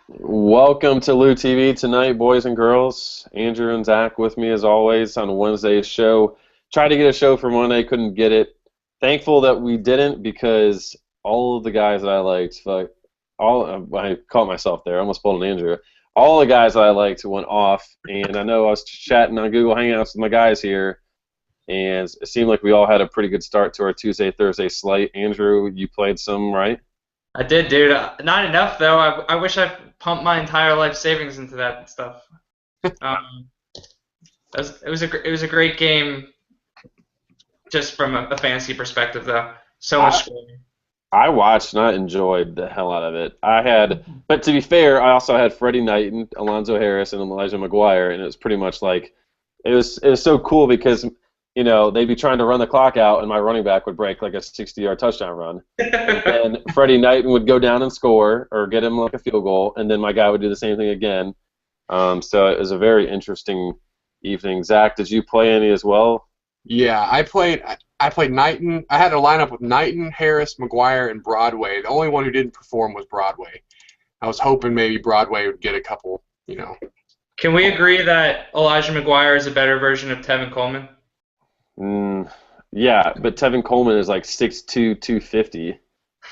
Welcome to Lou TV tonight, boys and girls. Andrew and Zach with me as always on Wednesday's show. Tried to get a show for Monday, couldn't get it. Thankful that we didn't because all of the guys that I liked, I caught myself there, I almost pulled an Andrew. All the guys that I liked went off, and I know I was chatting on Google Hangouts with my guys here, and it seemed like we all had a pretty good start to our Tuesday, Thursday slate. Andrew, you played some, right? I did, dude. Not enough though. I wish I pumped my entire life savings into that stuff. Um, it was a great game, just from a fantasy perspective though. So much scoring. I watched and I enjoyed the hell out of it. But to be fair, I also had Freddie Knight and Alonzo Harris and Elijah McGuire, and it was pretty much like it was so cool because they'd be trying to run the clock out, and my running back would break like a 60-yard touchdown run, and then Freddie Knight would go down and score or get him like a field goal, and then my guy would do the same thing again. So it was a very interesting evening. Zach, did you play any as well? Yeah, I played Knighton. I had a lineup with Knighton, Harris, McGuire, and Broadway. The only one who didn't perform was Broadway. I was hoping maybe Broadway would get a couple. Can we agree that Elijah McGuire is a better version of Tevin Coleman? Mm, yeah, but Tevin Coleman is like 6'2", 250.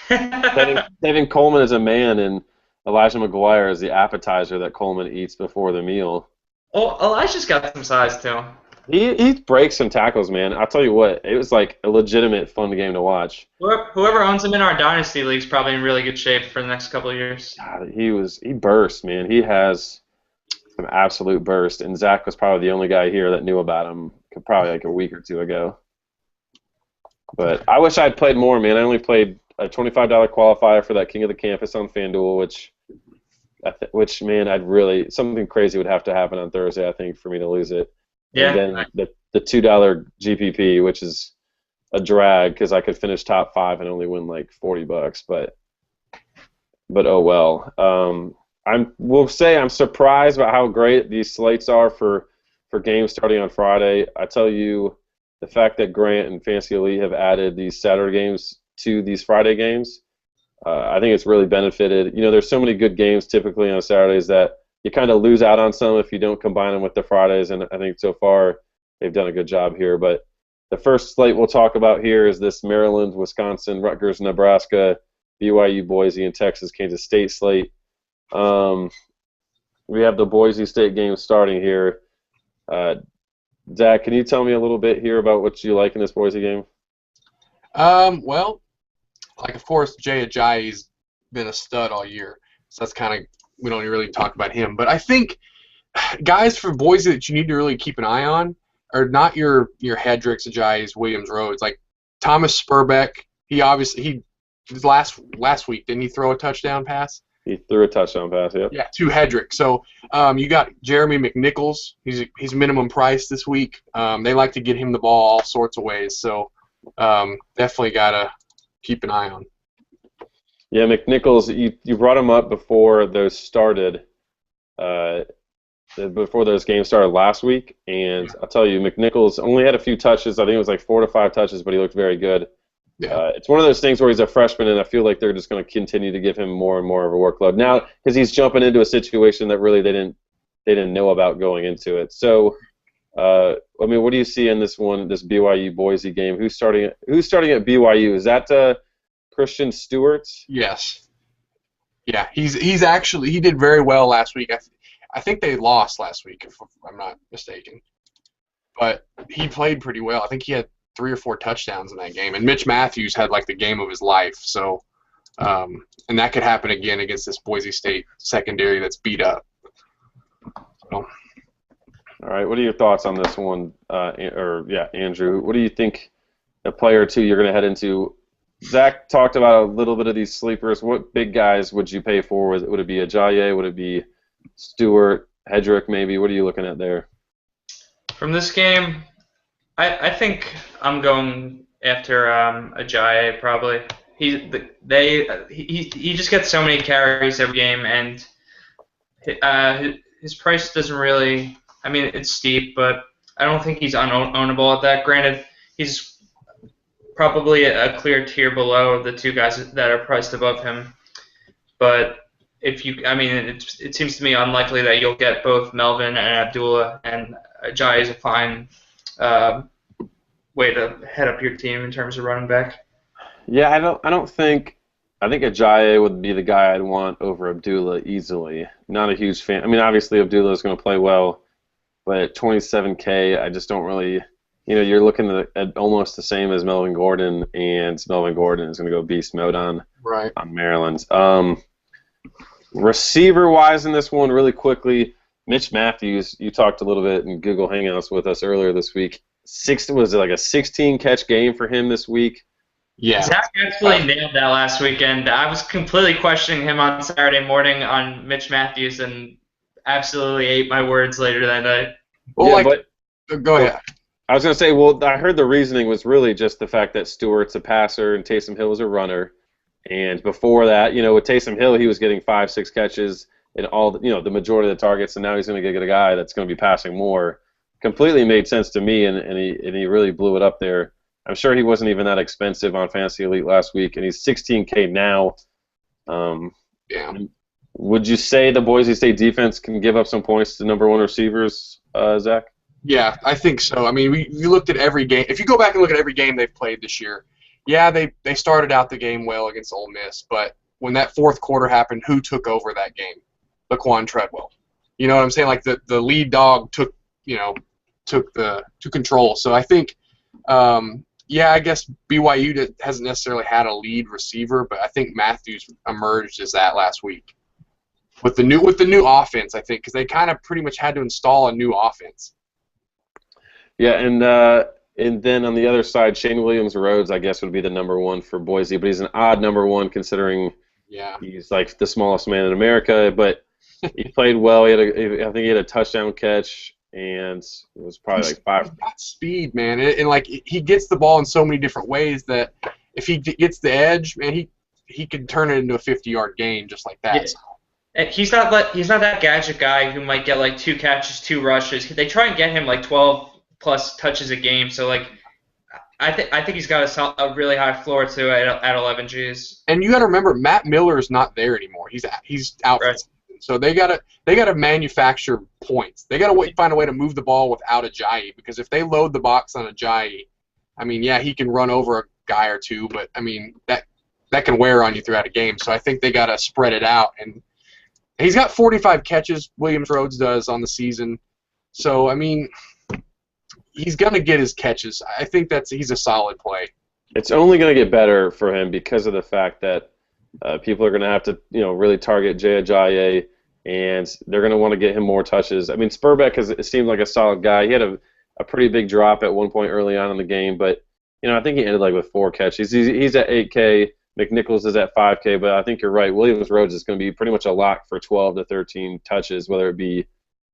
Tevin Coleman is a man, and Elijah McGuire is the appetizer that Coleman eats before the meal. Oh, Elijah's got some size too. He breaks some tackles, man. I'll tell you what, it was like a legitimate fun game to watch. Whoever owns him in our dynasty league is probably in really good shape for the next couple of years. God, he burst, man. He has some absolute burst, and Zach was probably the only guy here that knew about him probably like a week or two ago. But I wish I'd played more, man. I only played a $25 qualifier for that King of the Campus on FanDuel, which man, something crazy would have to happen on Thursday, I think, for me to lose it. Yeah. And then the $2 GPP, which is a drag because I could finish top 5 and only win like $40, but oh well. We'll say I'm surprised about how great these slates are for games starting on Friday. I tell you, the fact that Grant and Fantasy Elite have added these Saturday games to these Friday games, I think it's really benefited. There's so many good games typically on Saturdays that you kind of lose out on some if you don't combine them with the Fridays, and I think so far they've done a good job here. But the first slate we'll talk about here is this Maryland, Wisconsin, Rutgers, Nebraska, BYU, Boise, and Texas, Kansas State slate. We have the Boise State game starting here. Zach, can you tell me a little bit here about what you like in this Boise game? Well, of course, Jay Ajayi's been a stud all year, so that's kind of we don't really talk about him. But I think guys for Boise that you need to really keep an eye on are not your Hedricks, Ajayis, Williams, Rhodes. Like Thomas Spurbeck, he last week didn't he throw a touchdown pass? He threw a touchdown pass, yep. Yeah, to Hedrick. So you got Jeremy McNichols. He's minimum price this week. They like to get him the ball all sorts of ways. So definitely gotta keep an eye on. Yeah, McNichols, you brought him up before those started, before those games started last week, and I'll tell you, McNichols only had a few touches. I think it was like 4 to 5 touches, but he looked very good. Yeah. It's one of those things where he's a freshman, and I feel like they're just going to continue to give him more and more of a workload now because he's jumping into a situation that really they didn't know about going into it. So, what do you see in this BYU Boise game? Who's starting at BYU? Is that Christian Stewart? Yes. Yeah, he did very well last week. I think they lost last week, if I'm not mistaken. But he played pretty well. I think he had 3 or 4 touchdowns in that game, and Mitch Matthews had like the game of his life. So, and that could happen again against this Boise State secondary that's beat up. So. All right, what are your thoughts on this one, Andrew? What do you think a player or two you're going to head into? Zach talked about a little bit of these sleepers. What big guys would you pay for? Would it be Ajayi? Would it be Stewart, Hedrick maybe? What are you looking at there? From this game, I think I'm going after Ajayi probably. He just gets so many carries every game, and his price doesn't really. I mean, it's steep, but I don't think he's unownable at that. Granted, he's probably a clear tier below the two guys that are priced above him, but I mean, it seems to me unlikely that you'll get both Melvin and Abdullah, and Ajayi is a fine way to head up your team in terms of running back. Yeah, I think Ajayi would be the guy I'd want over Abdullah easily. Not a huge fan. I mean, obviously Abdullah is going to play well, but at 27K, I just don't really. You're looking at almost the same as Melvin Gordon, and Melvin Gordon is going to go beast mode on Maryland. Receiver-wise in this one, really quickly, Mitch Matthews, you talked a little bit in Google Hangouts with us earlier this week. Was it like a 16-catch game for him this week? Yeah. Zach absolutely nailed that last weekend. I was completely questioning him on Saturday morning on Mitch Matthews and absolutely ate my words later that night. Well, go ahead. I was going to say, well, I heard the reasoning was really just the fact that Stewart's a passer and Taysom Hill was a runner. And before that, with Taysom Hill, he was getting 5-6 catches in all, the majority of the targets, and now he's going to get a guy that's going to be passing more. Completely made sense to me, and he really blew it up there. I'm sure he wasn't even that expensive on Fantasy Elite last week, and he's 16K now. Yeah. Would you say the Boise State defense can give up some points to number one receivers, Zach? Yeah, I think so. I mean, we looked at every game. If you go back and look at every game they've played this year, yeah, they started out the game well against Ole Miss, but when that fourth quarter happened, who took over that game? Laquan Treadwell. You know what I'm saying? Like the lead dog took control. So I think, I guess BYU hasn't necessarily had a lead receiver, but I think Matthews emerged as that last week with the new offense. I think because they kind of pretty much had to install a new offense. Yeah, and then on the other side, Shane Williams-Rhodes, I guess, would be the number one for Boise, but he's an odd number one considering he's like the smallest man in America. But he played well. I think he had a touchdown catch, and it was probably like 5. He's got speed, man, and like he gets the ball in so many different ways that if he gets the edge, man, he could turn it into a 50-yard gain just like that. Yeah. And he's not that gadget guy who might get like 2 catches, 2 rushes. They try and get him like 12 plus touches a game. So like, I think he's got a really high floor too at 11 Gs. And you got to remember, Matt Miller is not there anymore. He's out. Right. So they gotta manufacture points. They gotta find a way to move the ball without Ajayi, because if they load the box on Ajayi, I mean, yeah, he can run over a guy or two, but I mean that can wear on you throughout a game. So I think they gotta spread it out. And he's got 45 catches. Williams-Rhodes does on the season. So I mean, he's going to get his catches. I think he's a solid play. It's only going to get better for him because of the fact that people are going to have to, really target Jay Ajayi, and they're going to want to get him more touches. I mean, Spurbeck it seemed like a solid guy. He had a pretty big drop at one point early on in the game, but I think he ended like with 4 catches. He's at 8K. McNichols is at 5K, but I think you're right. Williams-Rhodes is going to be pretty much a lock for 12 to 13 touches, whether it be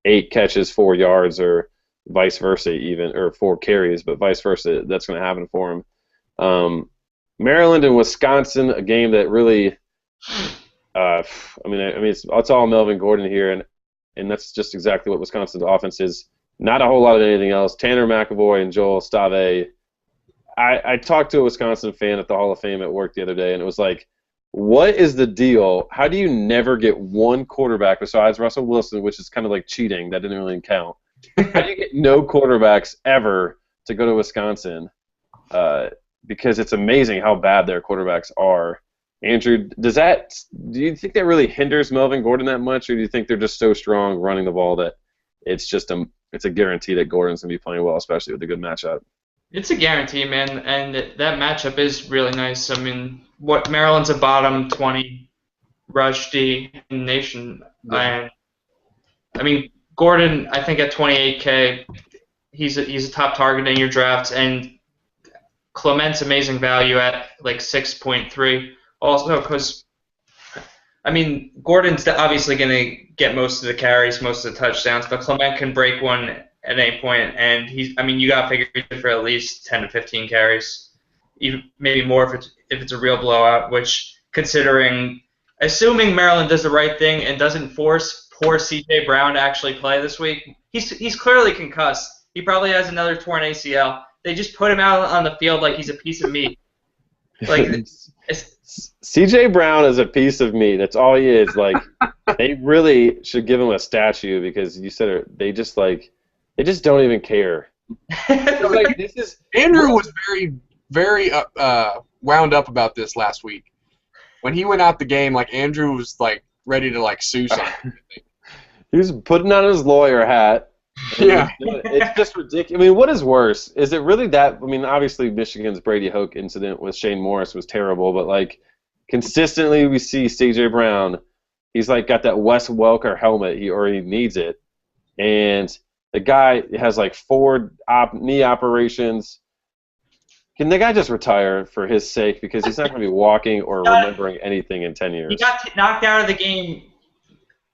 8 catches, 4 yards, or vice versa even, or 4 carries, but vice versa, that's going to happen for him. Maryland and Wisconsin, a game that really, it's all Melvin Gordon here, and that's just exactly what Wisconsin's offense is. Not a whole lot of anything else. Tanner McAvoy and Joel Stave. I talked to a Wisconsin fan at the Hall of Fame at work the other day, and it was like, what is the deal? How do you never get one quarterback besides Russell Wilson, which is kind of like cheating? That didn't really count. How do you get no quarterbacks ever to go to Wisconsin? Because it's amazing how bad their quarterbacks are. Andrew, do you think that really hinders Melvin Gordon that much, or do you think they're just so strong running the ball that it's a guarantee that Gordon's going to be playing well, especially with a good matchup? It's a guarantee, man, and that matchup is really nice. I mean, Maryland's a bottom 20 rush D in the nation, and I mean, Gordon, I think at 28K, he's a top target in your drafts, and Clement's amazing value at like 6.3. Also, because I mean, Gordon's obviously going to get most of the carries, most of the touchdowns, but Clement can break one at any point, and you got to figure for at least 10 to 15 carries, even maybe more if it's a real blowout. Which, assuming Maryland does the right thing and doesn't force poor C.J. Brown to actually play this week. He's clearly concussed. He probably has another torn ACL. They just put him out on the field like he's a piece of meat. Like CJ Brown is a piece of meat. That's all he is. Like, they really should give him a statue because you said they just don't even care. Like, this is Andrew was very wound up about this last week. When he went out the game, like Andrew was like ready to like sue something. He was putting on his lawyer hat. Yeah. It's just ridiculous. I mean, what is worse? Is it really that? I mean, obviously Michigan's Brady Hoke incident with Shane Morris was terrible, but like consistently we see CJ Brown. He's like got that Wes Welker helmet. He needs it, and the guy has like 4 knee operations. Can the guy just retire for his sake because he's not going to be walking or remembering anything in 10 years? He got knocked out of the game.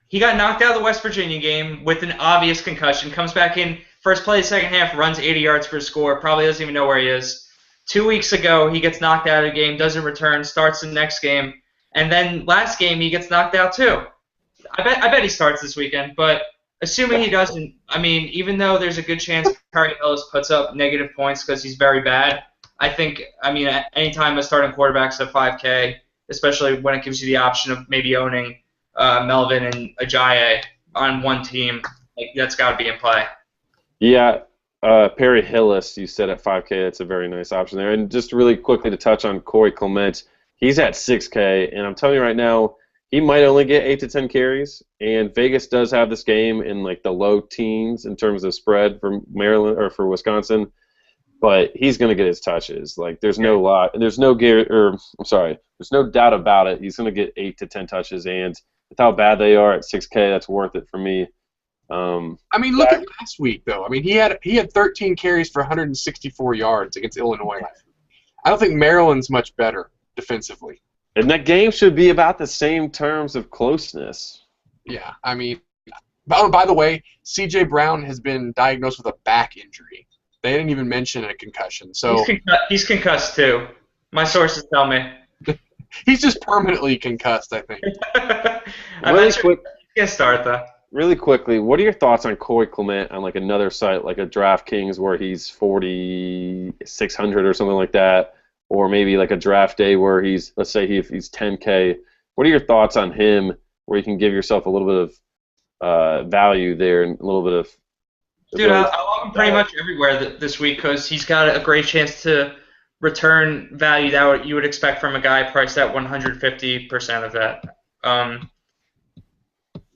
He got knocked out of the West Virginia game with an obvious concussion. Comes back in first play, second half, runs 80 yards for a score. Probably doesn't even know where he is. 2 weeks ago, he gets knocked out of the game, doesn't return, starts the next game, and then last game he gets knocked out too. I bet he starts this weekend, but assuming he doesn't, I mean, even though there's a good chance Perry Ellis puts up negative points because he's very bad, I think, I mean, anytime a starting quarterback's at 5K, especially when it gives you the option of maybe owning Melvin and Ajayi on one team, like that's got to be in play. Yeah, Perry Hillis, you said at 5K, that's a very nice option there. And just really quickly to touch on Corey Clement, he's at 6K, and I'm telling you right now, he might only get 8 to 10 carries, and Vegas does have this game in like the low teens in terms of spread for Maryland or for Wisconsin, but he's going to get his touches. Like there's no there's no doubt about it. He's going to get 8 to 10 touches, and with how bad they are at 6K, that's worth it for me. I mean, look at last week though. I mean, he had 13 carries for 164 yards against Illinois last week. I don't think Maryland's much better defensively. And that game should be about the same terms of closeness. Yeah, I mean, by the way, C.J. Brown has been diagnosed with a back injury. They didn't even mention a concussion. So he's concussed too. My sources tell me. He's just permanently concussed, I think. Really quick, he's gonna start though. Really quickly, what are your thoughts on Corey Clement on like another site, like a DraftKings, where he's 4,600 or something like that? Or maybe like a draft day where let's say he's 10K. What are your thoughts on him where you can give yourself a little bit of value there and a little bit of... Dude, I love him pretty much everywhere this week because he's got a great chance to return value that you would expect from a guy priced at 150% of that.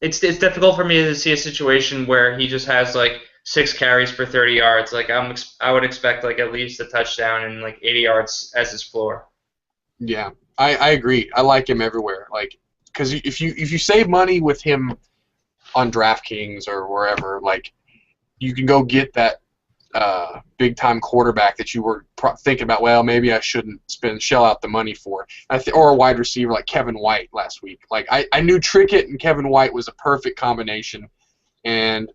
It's difficult for me to see a situation where he just has like 6 carries for 30 yards. Like I would expect like at least a touchdown and like 80 yards as his floor. Yeah, I agree. I like him everywhere. Like, because if you save money with him on DraftKings or wherever, like you can go get that big time quarterback that you were thinking about. Well, maybe I shouldn't shell out the money for. Or a wide receiver like Kevin White last week. Like I knew Trickett and Kevin White was a perfect combination, and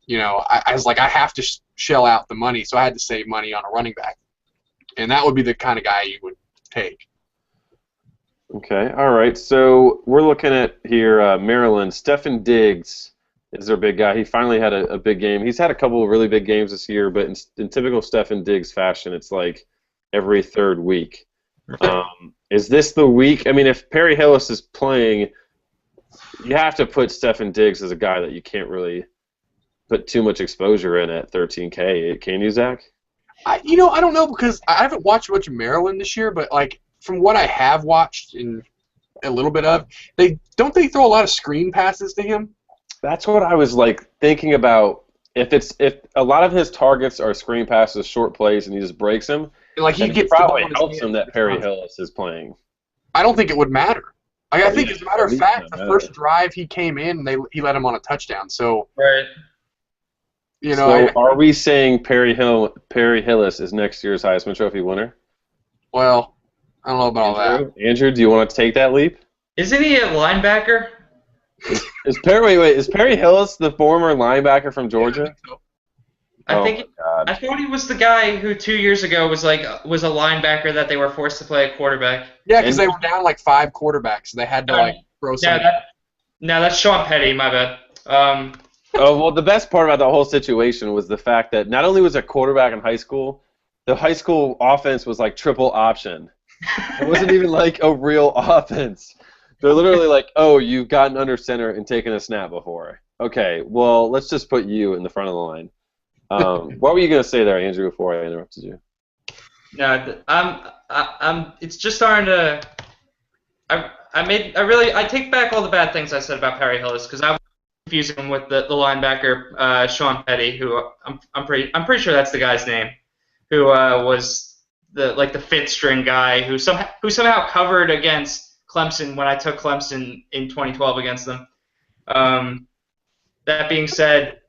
you know, I was like, I have to shell out the money, so I had to save money on a running back. And that would be the kind of guy you would take. Okay, all right. So we're looking at here Maryland. Stefan Diggs is their big guy. He finally had a big game. He's had a couple of really big games this year, but in typical Stefan Diggs fashion, it's like every third week. Is this the week? I mean, if Perry Hillis is playing, you have to put Stefan Diggs as a guy that you can't really put too much exposure in at 13K. Can you, Zach? I don't know because I haven't watched much of Maryland this year, but like from what I have watched in a little bit of, they throw a lot of screen passes to him. That's what I was like thinking about. If a lot of his targets are screen passes, short plays, and he just breaks them, like it probably helps him that Perry Hillis is playing. I don't think it would matter. Like, I think, as a matter of fact, the first drive he came in, he let him on a touchdown. So, right. You know, are we saying Perry Hillis is next year's Heisman Trophy winner? Well, I don't know about all that. Andrew, do you want to take that leap? Isn't he a linebacker? Is Perry Hillis the former linebacker from Georgia? I thought he was the guy who 2 years ago was a linebacker that they were forced to play a quarterback. Yeah, because they were down like 5 quarterbacks. So they had to throw some. No, that's Sean Petty. My bad. Oh, well, the best part about the whole situation was the fact that not only was a quarterback in high school, the high school offense was like triple option. It wasn't even like a real offense. They're literally like, oh, you've gotten under center and taken a snap before. Okay, well, let's just put you in the front of the line. What were you going to say there, Andrew, before I interrupted you? No, it's just starting to. I take back all the bad things I said about Perry Hillis because I was confusing him with the linebacker Sean Petty, who I'm pretty sure that's the guy's name, who was the fifth string guy who somehow covered against Clemson when I took Clemson in 2012 against them. That being said,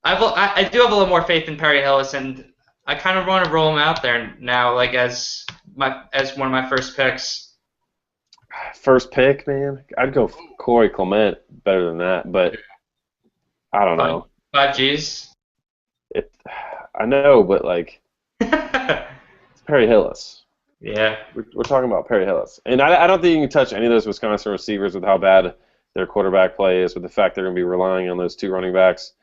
I do have a little more faith in Perry Hillis, and I kind of want to roll him out there now, like as one of my first picks. First pick, man. I'd go Corey Clement better than that, but I don't know. 5Gs. I know, but like it's Perry Hillis. Yeah. We're talking about Perry Hillis, and I don't think you can touch any of those Wisconsin receivers with how bad their quarterback play is, with the fact they're going to be relying on those two running backs.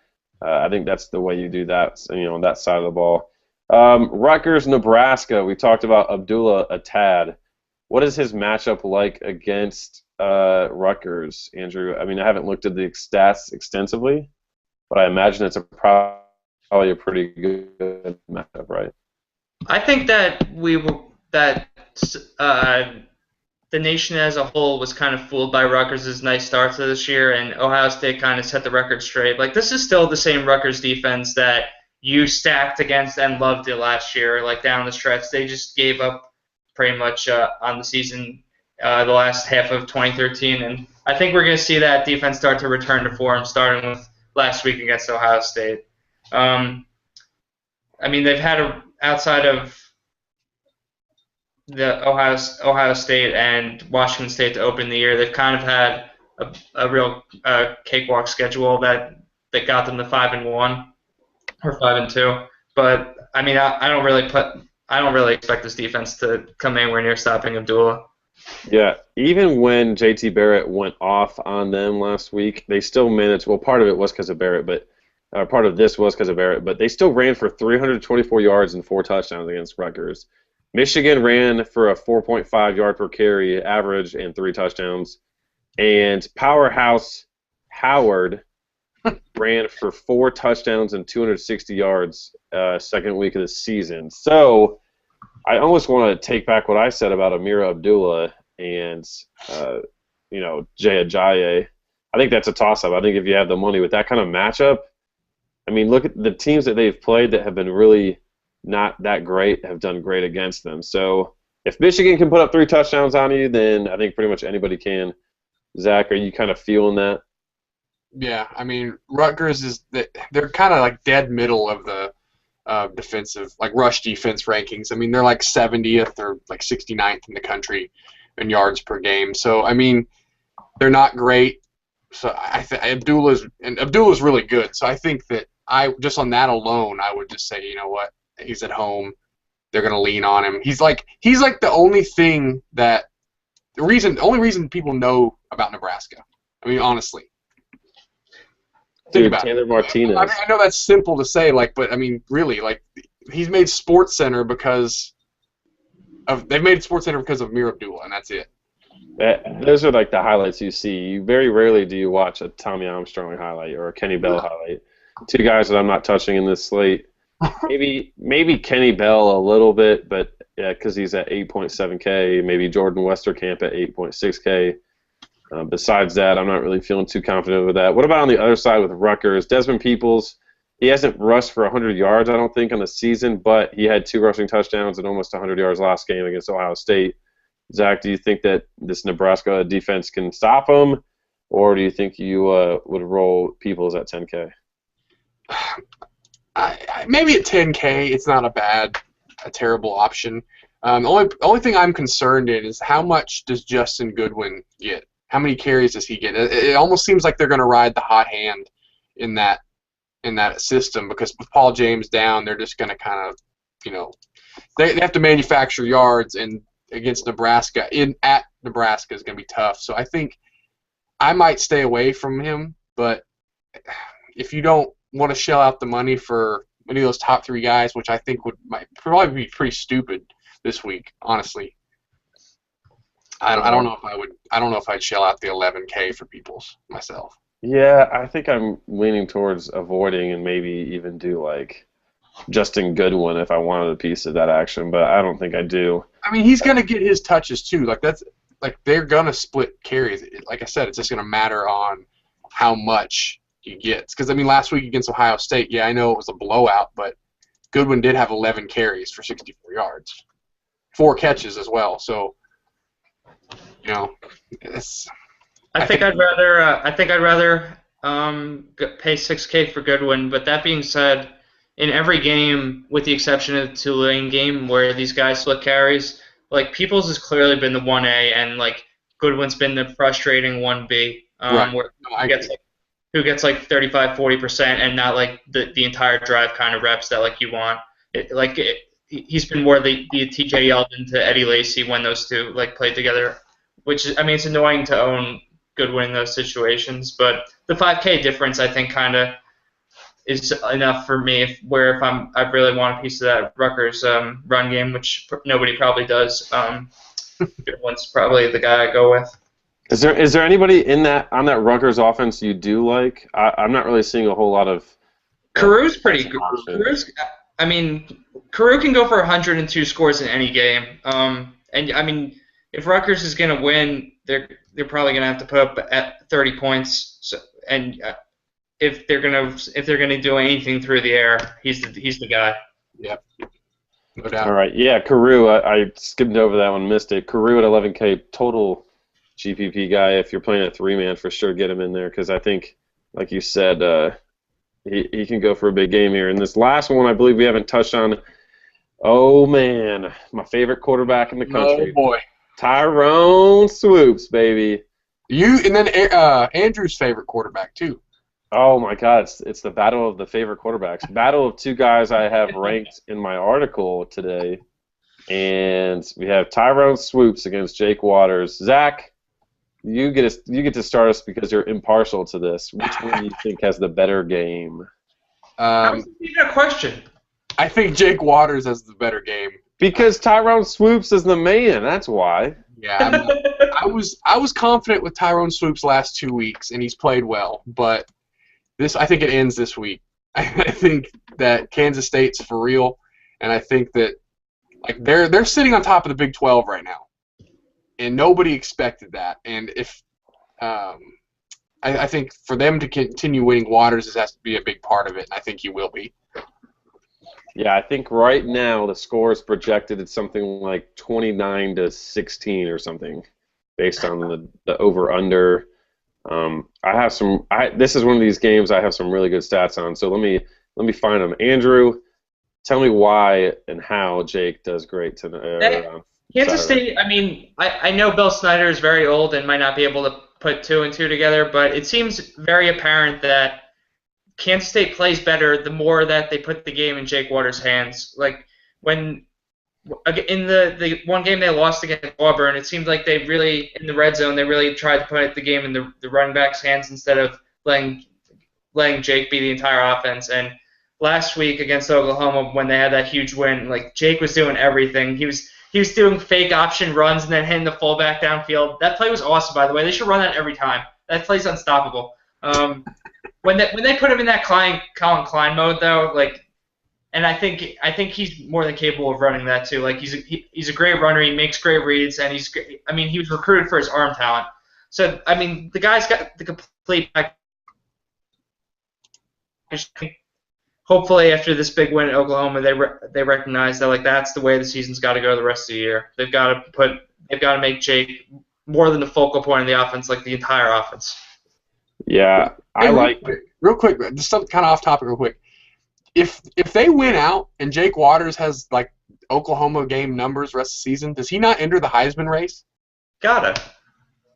I think that's the way you do that, on that side of the ball. Rutgers, Nebraska. We talked about Abdullah a tad. What is his matchup like against Rutgers, Andrew? I mean, I haven't looked at the stats extensively, but I imagine it's probably a pretty good matchup, right? I think that the nation as a whole was kind of fooled by Rutgers' nice start to this year, and Ohio State kind of set the record straight. Like, this is still the same Rutgers defense that you stacked against and loved it last year, like down the stretch. They just gave up pretty much on the season the last half of 2013, and I think we're going to see that defense start to return to form starting with last week against Ohio State. I mean, they've had outside of the Ohio State and Washington State to open the year, they've kind of had a real cakewalk schedule that got them to 5-1 or 5-2. But I mean, I don't really expect this defense to come anywhere near stopping Abdullah. Yeah, even when JT Barrett went off on them last week, they still managed. Well, part of it was because of Barrett, but part of this was because of Barrett. But they still ran for 324 yards and 4 touchdowns against Rutgers. Michigan ran for a 4.5 yard per carry average and 3 touchdowns, and Powerhouse Howard ran for 4 touchdowns and 260 yards second week of the season. So I almost want to take back what I said about Amir Abdullah and Jay Ajayi. I think that's a toss-up. I think if you have the money with that kind of matchup, I mean, look at the teams that they've played that have been really not that great, have done great against them. So if Michigan can put up 3 touchdowns on you, then I think pretty much anybody can. Zach, are you kind of feeling that? Yeah, I mean, Rutgers they're kind of like dead middle of the defensive, like rush defense rankings. I mean, they're like 70th or like 69th in the country in yards per game. So I mean, they're not great. So Abdullah's really good. So I think that just on that alone, I would just say, you know what, he's at home. They're gonna lean on him. He's like the only thing that the only reason people know about Nebraska. I mean, honestly. Dude, Taylor Martinez. I mean, I know that's simple to say, but I mean, really, he's made SportsCenter because they've made SportsCenter because of Amir Abdullah, and that's it. Those are like the highlights you see. Very rarely do you watch a Tommy Armstrong highlight or a Kenny Bell highlight. 2 guys that I'm not touching in this slate. Maybe Kenny Bell a little bit, but yeah, because he's at 8.7K. Maybe Jordan Westerkamp at 8.6K. Besides that, I'm not really feeling too confident with that. What about on the other side with Rutgers? Desmond Peoples, he hasn't rushed for 100 yards, I don't think, on the season, but he had 2 rushing touchdowns and almost 100 yards last game against Ohio State. Zach, do you think that this Nebraska defense can stop him, or do you think you would roll Peoples at 10K? Maybe at 10K, it's not a terrible option. The only thing I'm concerned in is how much does Justin Goodwin get? How many carries does he get? It almost seems like they're going to ride the hot hand in that system, because with Paul James down, they're just going to kind of, they have to manufacture yards, and against Nebraska, at Nebraska is going to be tough. So I think I might stay away from him, but if you don't want to shell out the money for any of those top 3 guys, which I think might probably be pretty stupid this week, honestly. I don't know if I would. I don't know if I'd shell out the 11K for Peoples myself. Yeah, I think I'm leaning towards avoiding and maybe even do like Justin Goodwin if I wanted a piece of that action, but I don't think I do. I mean, he's gonna get his touches too. Like that's like they're gonna split carries. Like I said, it's just gonna matter on how much he gets. Because I mean, last week against Ohio State, yeah, I know it was a blowout, but Goodwin did have 11 carries for 64 yards, 4 catches as well. So, you know, it's. I think I'd rather pay 6K for Goodwin. But that being said, in every game, with the exception of the Tulane game where these guys split carries, like Peoples has clearly been the 1A, and like Goodwin's been the frustrating 1B, Right. where No, I who gets like 35-40% and not like the entire drive kind of reps that like you want. He's been more the TJ Yeldon to Eddie Lacy when those two like played together, which is, I mean, it's annoying to own Goodwin in those situations, but the 5K difference I think kind of is enough for me. If I really want a piece of that Rutgers run game, which nobody probably does, Goodwin's probably the guy I go with. Is there anybody on that Rutgers offense you do like? I'm not really seeing a whole lot of. Caru's pretty good. options. Carew can go for 102 scores in any game. And I mean, if Rutgers is going to win, they're probably going to have to put up at 30 points. So, and if they're gonna do anything through the air, he's the guy. Yep. No doubt. All right, yeah, Carew. I skimmed over that one, missed it. Carew at 11K total GPP guy. If you're playing at 3-man, for sure get him in there because I think, like you said, he can go for a big game here. And this last one, I believe we haven't touched on. Oh man, my favorite quarterback in the country. Oh boy. Tyrone Swoops, baby. You and then Andrew's favorite quarterback too. Oh my God, it's the battle of the favorite quarterbacks. Battle of two guys I have ranked in my article today, and we have Tyrone Swoops against Jake Waters. Zach, you get to start us because you're impartial to this. Which one do you think has the better game? How is this even a question? I think Jake Waters has the better game. Because Tyrone Swoops is the man. That's why. Yeah, I was confident with Tyrone Swoops last 2 weeks, and he's played well, but. I think it ends this week. I think that Kansas State's for real, and I think that like they're sitting on top of the Big 12 right now, and nobody expected that. And if I think for them to continue winning, Waters has to be a big part of it, and I think he will be. Yeah, I think right now the score is projected at something like 29-16 or something, based on the over/under. I have some. This is one of these games I have some really good stats on. So let me find them. Andrew, tell me why and how Jake does great tonight. Kansas State. I mean, I know Bill Snyder is very old and might not be able to put 2 and 2 together, but it seems very apparent that Kansas State plays better the more that they put the game in Jake Waters' hands. Like when. In the one game they lost against Auburn, it seemed like they really, in the red zone, they really tried to put the game in the running back's hands instead of letting Jake be the entire offense. And last week against Oklahoma, when they had that huge win, like Jake was doing everything. He was doing fake option runs and then hitting the fullback downfield. That play was awesome, by the way. They should run that every time. That play's unstoppable. When they put him in that Colin Klein mode, though, like. And I think he's more than capable of running that too. Like he's a great runner. He makes great reads, and he was recruited for his arm talent. So I mean, the guy's got the complete package. Hopefully, after this big win at Oklahoma, they recognize that like that's the way the season's got to go the rest of the year. They've got to make Jake more than the focal point of the offense, like the entire offense. Yeah, real quick, just something kind of off topic, real quick. If they win out and Jake Waters has like Oklahoma game numbers rest of the season, does he not enter the Heisman race? Gotta.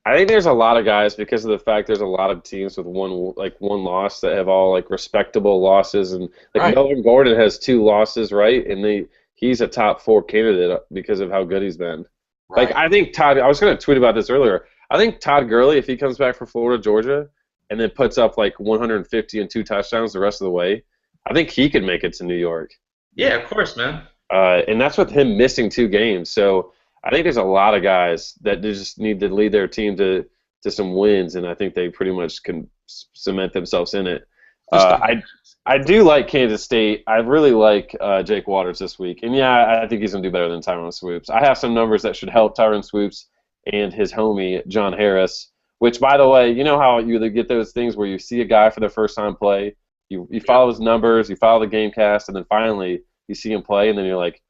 I think there's a lot of guys because of the fact there's a lot of teams with one loss that have all like respectable losses, and like Right. Melvin Gordon has 2 losses, right? And he's a top 4 candidate because of how good he's been. Right. Like I think Todd. I was going to tweet about this earlier. I think Todd Gurley, if he comes back for Florida, Georgia, and then puts up like 150 and 2 touchdowns the rest of the way. I think he could make it to New York. Yeah, of course, man. And that's with him missing 2 games. So I think there's a lot of guys that just need to lead their team to some wins, and I think they pretty much can cement themselves in it. I do like Kansas State. I really like Jake Waters this week, and yeah, I think he's gonna do better than Tyrone Swoops. I have some numbers that should help Tyrone Swoops and his homie John Harris. Which, by the way, you know how you get those things where you see a guy for the first time play, you follow his numbers, you follow the game cast, and then finally you see him play, and then you're like,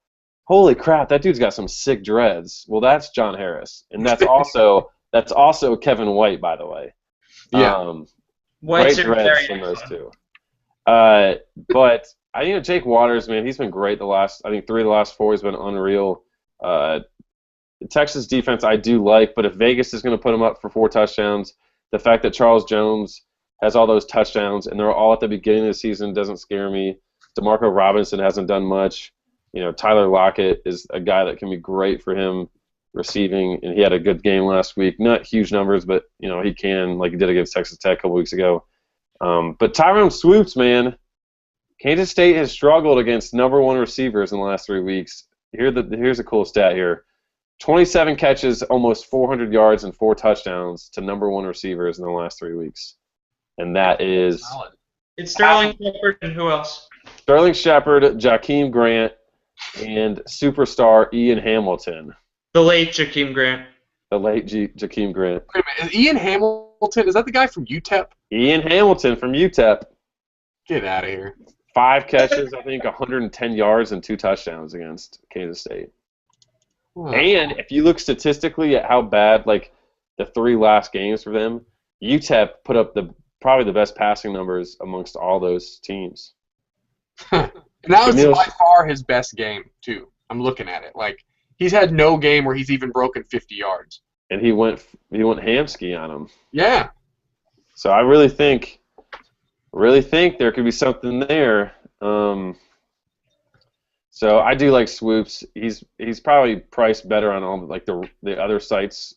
holy crap, that dude's got some sick dreads. Well, that's John Harris, and that's also Kevin White, by the way. Yeah, White's great dreads from those two. But Jake Waters, man, he's been great the last. I think 3 of the last 4 he's been unreal. The Texas defense I do like, but if Vegas is going to put him up for 4 touchdowns, the fact that Charles Jones has all those touchdowns and they're all at the beginning of the season doesn't scare me. DeMarco Robinson hasn't done much. Tyler Lockett is a guy that can be great for him receiving, and he had a good game last week. Not huge numbers, but he can, like he did against Texas Tech a couple weeks ago. But Tyrone Swoops, man, Kansas State has struggled against number 1 receivers in the last 3 weeks. Here's a cool stat here. 27 catches, almost 400 yards, and 4 touchdowns to number 1 receivers in the last 3 weeks. And that is... It's Sterling Shepard and who else? Sterling Shepard, Jakeem Grant, and superstar Ian Hamilton. The late Jakeem Grant. The late Jakeem Grant. Wait a minute, is Ian Hamilton, is that the guy from UTEP? Ian Hamilton from UTEP. Get out of here. 5 catches, I think 110 yards, and 2 touchdowns against Kansas State. Wow. And if you look statistically at how bad, like, the 3 last games for them, UTEP put up probably the best passing numbers amongst all those teams. And that was by far his best game, too. I'm looking at it. Like, he's had no game where he's even broken 50 yards. And he went hamski on him. Yeah. So I really think there could be something there. So I do like Swoops. He's probably priced better on all the other sites,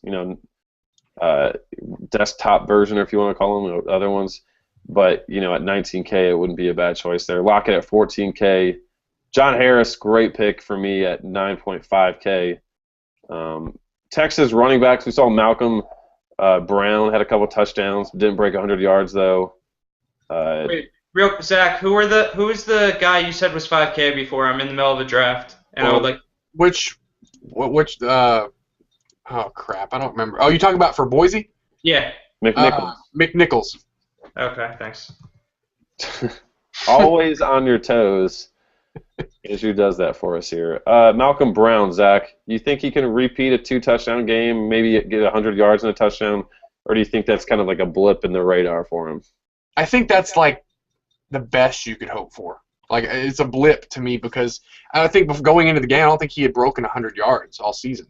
desktop version, or if you want to call them, other ones. But at $19K, it wouldn't be a bad choice there. Lockett at $14K. John Harris, great pick for me at $9.5K. Texas running backs, we saw Malcolm Brown had a couple touchdowns, didn't break 100 yards though. Wait, Zach, who is the guy you said was 5K before? I'm in the middle of a draft, and I would like. Which? Oh crap, I don't remember. Oh, you talking about for Boise? Yeah. McNichols. Okay, thanks. Always on your toes. Who does that for us here? Malcolm Brown, Zach. You think he can repeat a 2-touchdown game, maybe get 100 yards and a touchdown, or do you think that's kind of like a blip in the radar for him? I think that's like the best you could hope for. Like, it's a blip to me because I think going into the game, I don't think he had broken 100 yards all season.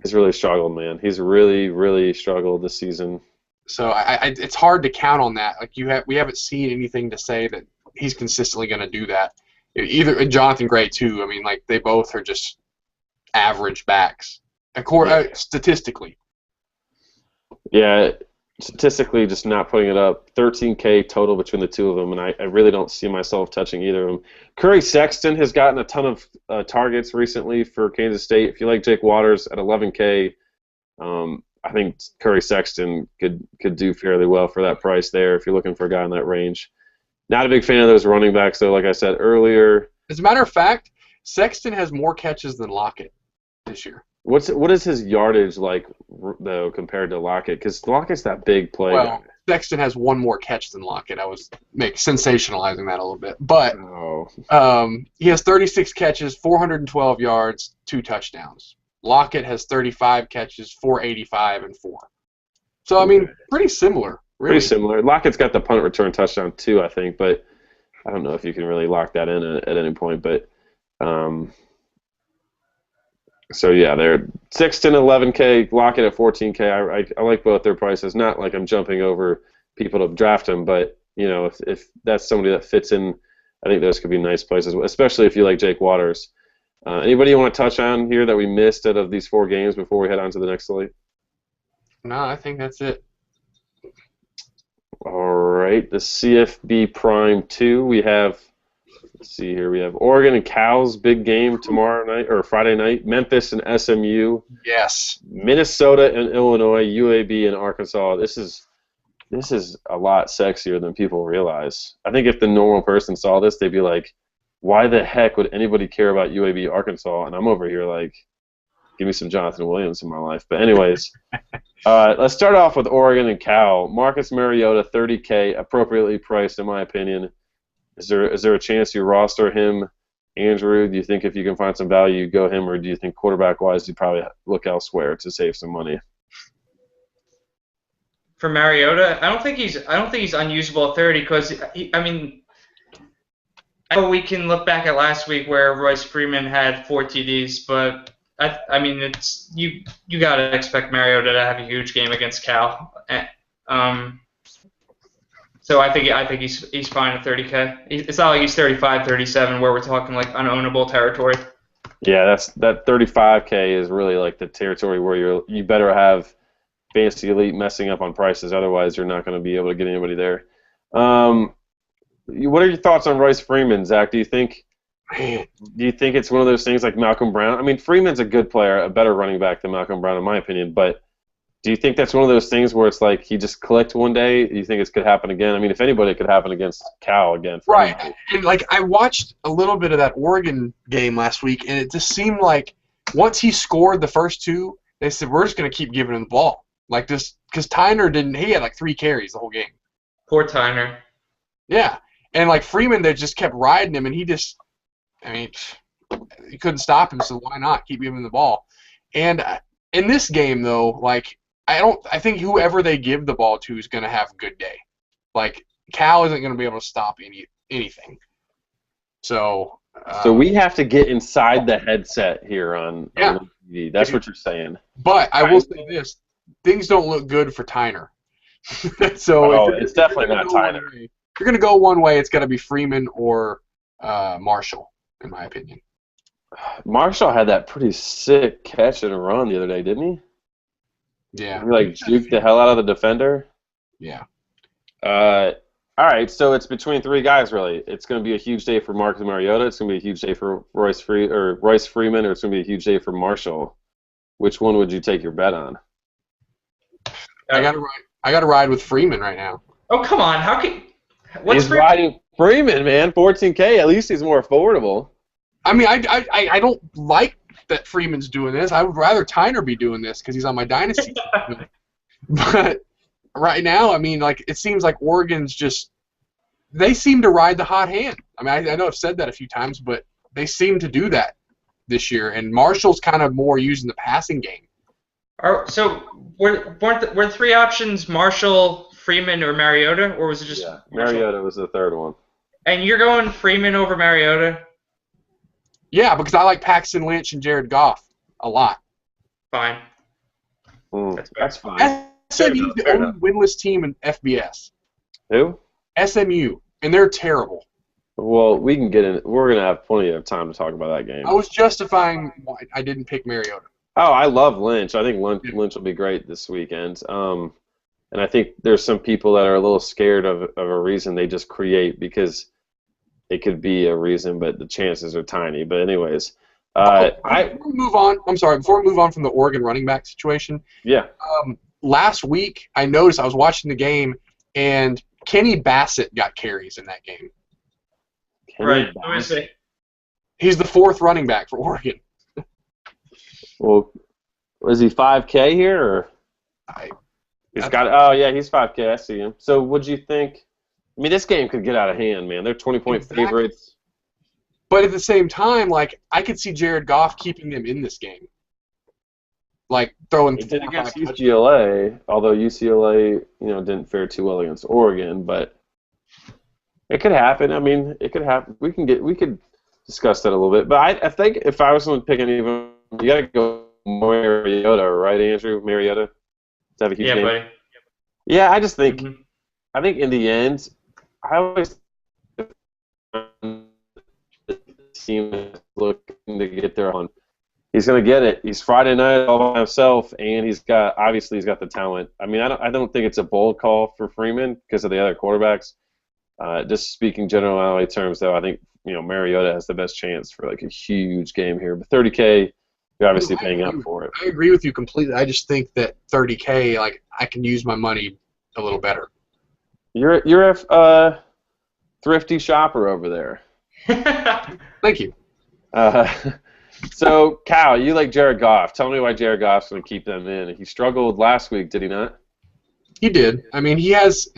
He's really struggled, man. He's really, really struggled this season. So it's hard to count on that. Like we haven't seen anything to say that he's consistently going to do that. Either Jonathan Gray too. I mean, like they both are just average backs, statistically. Yeah, statistically, just not putting it up. 13K total between the two of them, and I really don't see myself touching either of them. Curry Sexton has gotten a ton of targets recently for Kansas State. If you like Jake Waters at 11K, I think Curry Sexton could do fairly well for that price there if you're looking for a guy in that range. Not a big fan of those running backs, though, like I said earlier. As a matter of fact, Sexton has more catches than Lockett this year. What is his yardage like, though, compared to Lockett? Because Lockett's that big play. Well, Sexton has 1 more catch than Lockett. I was sensationalizing that a little bit. But he has 36 catches, 412 yards, 2 touchdowns. Lockett has 35 catches, 485, and 4. So, I mean, pretty similar. Really. Pretty similar. Lockett's got the punt return touchdown too, I think, but I don't know if you can really lock that in at any point. But so yeah, they're Sexton 11K, Lockett at 14K. I like both their prices. Not like I'm jumping over people to draft them, but if that's somebody that fits in, I think those could be nice places, especially if you like Jake Waters. Anybody you want to touch on here that we missed out of these 4 games before we head on to the next slate? No, I think that's it. All right, the CFB Prime 2. We have Let's see here. We have Oregon and Cal's big game tomorrow night or Friday night. Memphis and SMU. Yes. Minnesota and Illinois. UAB and Arkansas. This is a lot sexier than people realize. I think if the normal person saw this, they'd be like, "Why the heck would anybody care about UAB Arkansas?" And I'm over here like, "Give me some Jonathan Williams in my life." But anyways, let's start off with Oregon and Cal. Marcus Mariota, 30K, appropriately priced in my opinion. Is there a chance you roster him, Andrew? Do you think if you can find some value, you go him, or do you think quarterback-wise, you probably look elsewhere to save some money? For Mariota, I don't think he's unusable at 30 because I mean, I know we can look back at last week where Royce Freeman had 4 TDs, but I mean it's you gotta expect Mariota to have a huge game against Cal. So I think he's fine at 30K. It's not like he's 35, 37 where we're talking like unownable territory. Yeah, that 35K is really like the territory where you better have Fantasy Elite messing up on prices, otherwise you're not going to be able to get anybody there. What are your thoughts on Royce Freeman, Zach? Do you think it's one of those things like Malcolm Brown? I mean, Freeman's a good player, a better running back than Malcolm Brown in my opinion, but do you think that's one of those things where it's like he just clicked one day? Do you think it could happen again? I mean, if anybody, it could happen against Cal again. Right. And, like, I watched a little bit of that Oregon game last week, and it just seemed like once he scored the first 2, they said, we're just going to keep giving him the ball. Like, just because Tyner he had like 3 carries the whole game. Poor Tyner. Yeah. And, like, Freeman, they just kept riding him, and you couldn't stop him, so why not keep giving him the ball? And in this game, though, like, I think whoever they give the ball to is going to have a good day. Like, Cal isn't going to be able to stop anything. So we have to get inside the headset here on TV. That's what you're saying. But I will say this. Things don't look good for Tyner. So it's definitely not Tyner. If you're going to go one way, it's got to be Freeman or Marshall, in my opinion. Marshall had that pretty sick catch and run the other day, didn't he? Yeah. He juked the hell out of the defender. Yeah. All right, so it's between 3 guys, really. It's going to be a huge day for Marcus Mariota. It's going to be a huge day for Royce Freeman, or it's going to be a huge day for Marshall. Which one would you take your bet on? I got to ride with Freeman right now. Oh, come on. He's riding Freeman, man. 14K. At least he's more affordable. I mean, I don't like that Freeman's doing this. I would rather Tyner be doing this because he's on my dynasty team. But right now, I mean, like, it seems like Oregon's they seem to ride the hot hand. I mean, I know I've said that a few times, but they seem to do that this year. And Marshall's kind of more using the passing game. So were 3 options Marshall, Freeman, or Mariota, or was it just Mariota was the third one. And you're going Freeman over Mariota? Yeah, because I like Paxton Lynch and Jared Goff a lot. Fine. That's fine. SMU's the only winless team in FBS. Who? SMU, and they're terrible. Well, we can get in. We're going to have plenty of time to talk about that game. I was justifying why I didn't pick Mariota. Oh, I love Lynch. I think Lynch will be great this weekend. And I think there's some people that are a little scared of a reason they just create because it could be a reason, but the chances are tiny. But anyways, before we move on from the Oregon running back situation. Yeah. Last week, I noticed I was watching the game, and Kenny Bassett got carries in that game. Right. Let me see. He's the 4th running back for Oregon. Well, was he 5K here? Or? He's 5K. I see him. So, what'd you think? I mean, this game could get out of hand, man. They're 20-point favorites. But at the same time, like, I could see Jared Goff keeping them in this game. Like, throwing 4 or 5 against UCLA, although UCLA, didn't fare too well against Oregon, but it could happen. I mean, it could happen. We could discuss that a little bit. But I think if I was going to pick any of them, you got to go Mariota, right, Andrew? Mariota? To have a huge game. Buddy. Yeah, I just think, I think in the end, I always the team is looking to get there on. He's going to get it. He's Friday night all by himself, and he's got the talent. I mean, I don't think it's a bold call for Freeman because of the other quarterbacks, Just speaking generality terms, though, I think Mariota has the best chance for like a huge game here. But 30K, you're obviously paying up for it. I agree with you completely. I just think that 30K, like I can use my money a little better. You're a thrifty shopper over there. Thank you. So, Cal, you like Jared Goff. Tell me why Jared Goff's going to keep them in. He struggled last week, did he not? He did. I mean, he has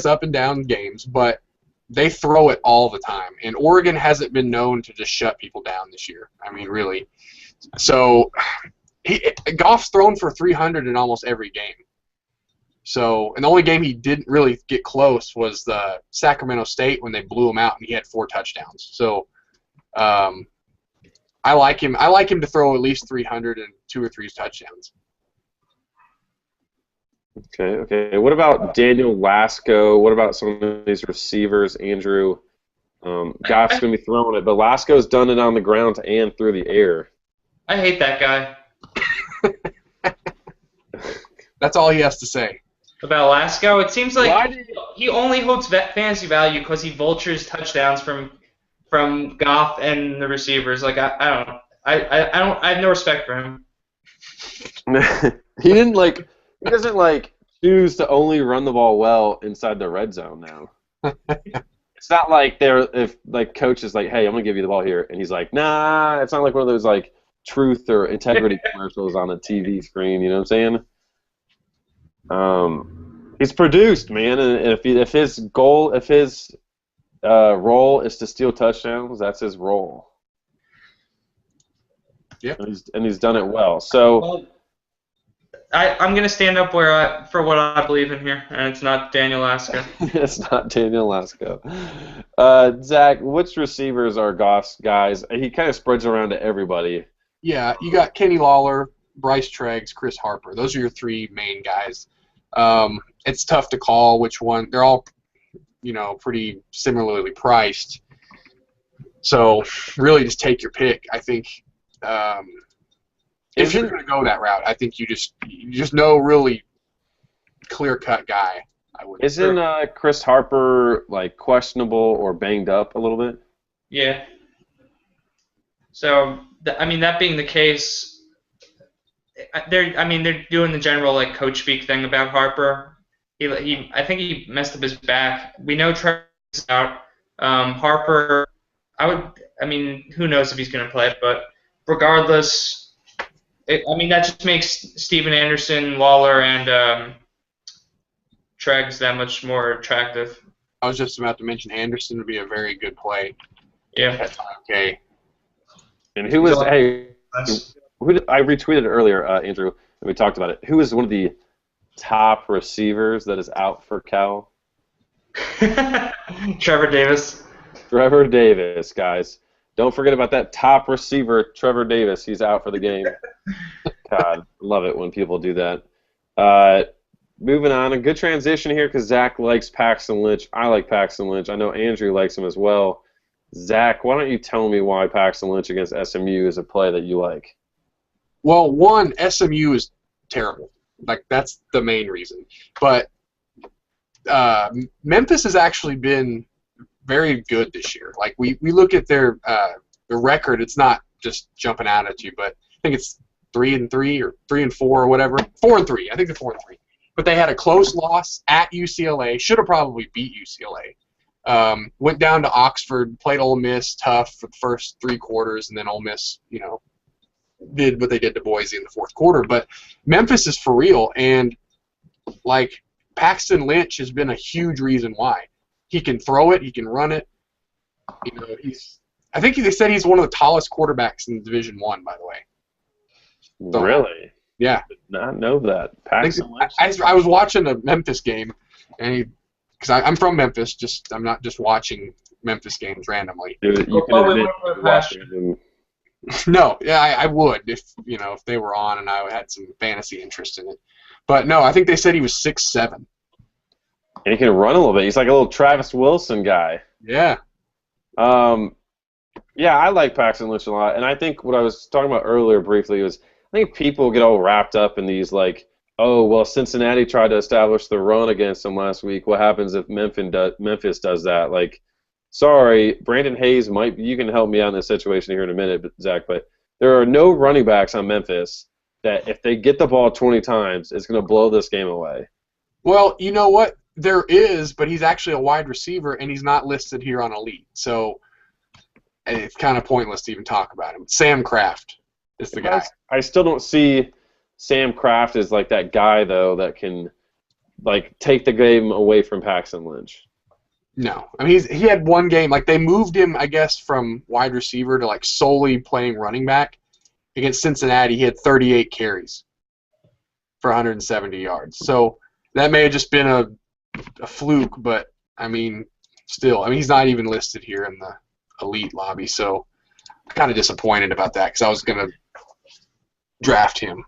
up and down games, but they throw it all the time. And Oregon hasn't been known to just shut people down this year. I mean, really. So, Goff's thrown for 300 in almost every game. So, and the only game he didn't really get close was the Sacramento State when they blew him out and he had 4 touchdowns. So, I like him. I like him to throw at least 300 and 2 or 3 touchdowns. Okay. What about Daniel Lasco? What about some of these receivers, Andrew? Goff's going to be throwing it, but Lasco's done it on the ground and through the air. I hate that guy. That's all he has to say. About Lasco, it seems like he only holds fantasy value because he vultures touchdowns from Goff and the receivers. Like I don't know. I have no respect for him. He doesn't choose to only run the ball well inside the red zone now. It's not like coach is like, hey, I'm gonna give you the ball here, and he's like, nah. It's not like one of those like truth or integrity commercials on a TV screen. You know what I'm saying? He's produced, man, and if his role is to steal touchdowns, that's his role. Yep. And he's done it well. So I'm going to stand up for what I believe in here, and it's not Daniel Lasco. It's not Daniel Lasco. Zach, which receivers are Goff's guys? He kind of spreads around to everybody. Yeah, you got Kenny Lawler, Bryce Treggs, Chris Harper. Those are your 3 main guys. It's tough to call which one. They're all, pretty similarly priced. So really just take your pick. I think if you're going to go that route, I think you just know really clear-cut guy. Isn't Chris Harper questionable or banged up a little bit? Yeah. So that being the case, they're doing the general coach speak thing about Harper. I think he messed up his back. We know Trevor's out. Harper, who knows if he's going to play, but regardless, that just makes Steven Anderson, Lawler, and Treggs that much more attractive. I was just about to mention Anderson would be a very good play. Yeah. That's okay. And who was I retweeted earlier, Andrew, and we talked about it. Who is one of the top receivers that is out for Cal? Trevor Davis. Trevor Davis, guys. Don't forget about that top receiver, Trevor Davis. He's out for the game. God, love it when people do that. Moving on, a good transition here because Zach likes Paxton Lynch. I like Paxton Lynch. I know Andrew likes him as well. Zach, why don't you tell me why Paxton Lynch against SMU is a play that you like? Well, one, SMU is terrible. That's the main reason. But Memphis has actually been very good this year. We look at their record, it's not just jumping out at you, but I think it's 3-3 or 3-4 or whatever. 4-3. I think they're 4-3. But they had a close loss at UCLA. Should have probably beat UCLA. Went down to Oxford, played Ole Miss tough for the first 3 quarters, and then Ole Miss, did what they did to Boise in the 4th quarter. But Memphis is for real, and Paxton Lynch has been a huge reason why. He can throw it, he can run it. I think they said he's one of the tallest quarterbacks in Division I, by the way. So, really? Yeah. Did not know that. Paxton Lynch. I was watching a Memphis game, and because I'm from Memphis, I'm not just watching Memphis games randomly. Dude, you can admit you watched them. No, yeah, I would if they were on and I had some fantasy interest in it. But no, I think they said he was 6'7". And he can run a little bit. He's like a little Travis Wilson guy. Yeah. Yeah, I like Paxton Lynch a lot. And I think what I was talking about earlier briefly was I think people get all wrapped up in these Oh, well, Cincinnati tried to establish the run against them last week. What happens if Memphis does that? Like, sorry, Brandon Hayes might. You can help me out in this situation here in a minute, Zach. But there are no running backs on Memphis that if they get the ball 20 times, it's going to blow this game away. Well, you know what? There is, but he's actually a wide receiver, and he's not listed here on Elite. So it's kind of pointless to even talk about him. Sam Kraft is the guy. I still don't see Sam Kraft as like that guy though that can like take the game away from Paxton Lynch. No, I mean he had one game like they moved him I guess from wide receiver to like solely playing running back against Cincinnati. He had 38 carries for 170 yards. So that may have just been a fluke, but I mean still, I mean he's not even listed here in the Elite lobby. So I'm kind of disappointed about that because I was gonna draft him.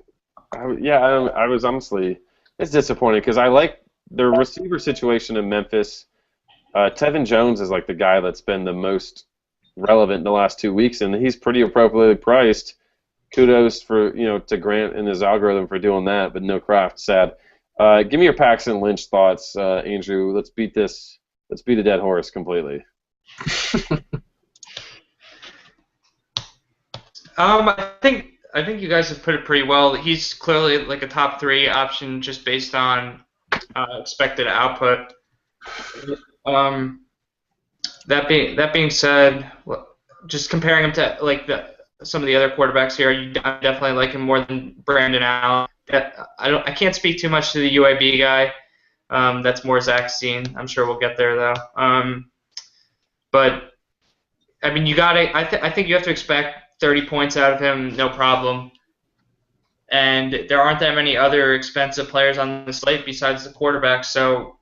I was honestly, it's disappointing because I like the receiver situation in Memphis. Tevin Jones is like the guy that's been the most relevant in the last 2 weeks, and he's pretty appropriately priced. Kudos for to Grant and his algorithm for doing that, but no Kraft. Sad. Give me your Paxton Lynch thoughts, Andrew. Let's beat this. Let's beat a dead horse completely. I think you guys have put it pretty well. He's clearly like a top 3 option just based on expected output. That being said, just comparing him to like some of the other quarterbacks here, I definitely like him more than Brandon Allen. I can't speak too much to the UAB guy. That's more Zach's scene. I'm sure we'll get there though. But I mean, I think you have to expect 30 points out of him, no problem. And there aren't that many other expensive players on the slate besides the quarterback, so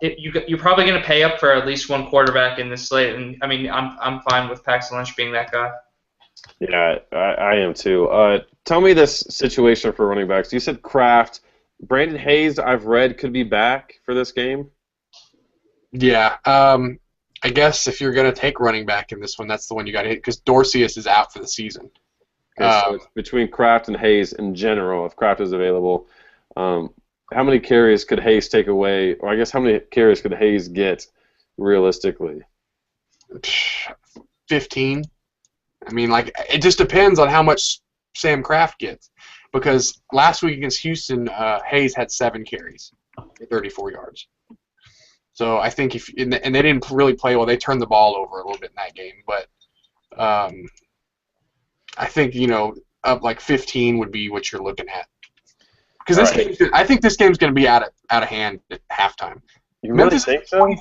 you're probably going to pay up for at least one quarterback in this slate. And I mean, I'm fine with Paxton Lynch being that guy. Yeah, I am too. Tell me this situation for running backs. You said Kraft. Brandon Hayes, I've read, could be back for this game. Yeah. I guess if you're going to take running back in this one, that's the one you got to hit because Dorcius is out for the season. Okay, so it's between Kraft and Hayes in general, if Kraft is available. How many carries could Hayes take away, or I guess how many carries could Hayes get realistically? 15. I mean, like it just depends on how much Sam Kraft gets because last week against Houston, Hayes had 7 carries for 34 yards. So I think and they didn't really play well. They turned the ball over a little bit in that game, but I think up like 15 would be what you're looking at. Because I think this game's going to be out of hand at halftime. You really think so?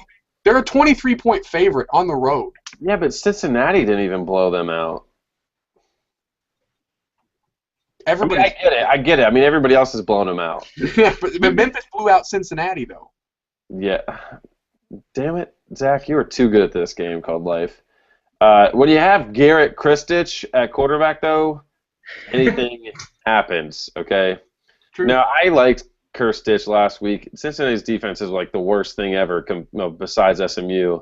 They're a 23-point favorite on the road. Yeah, but Cincinnati didn't even blow them out. I get it. I mean, everybody else is blowing them out. Yeah, but Memphis blew out Cincinnati though. Yeah. Damn it, Zach, you are too good at this game called life. When you have Garrett Christich at quarterback, though, anything happens, okay? True. Now, I liked Christich last week. Cincinnati's defense is like the worst thing ever besides SMU,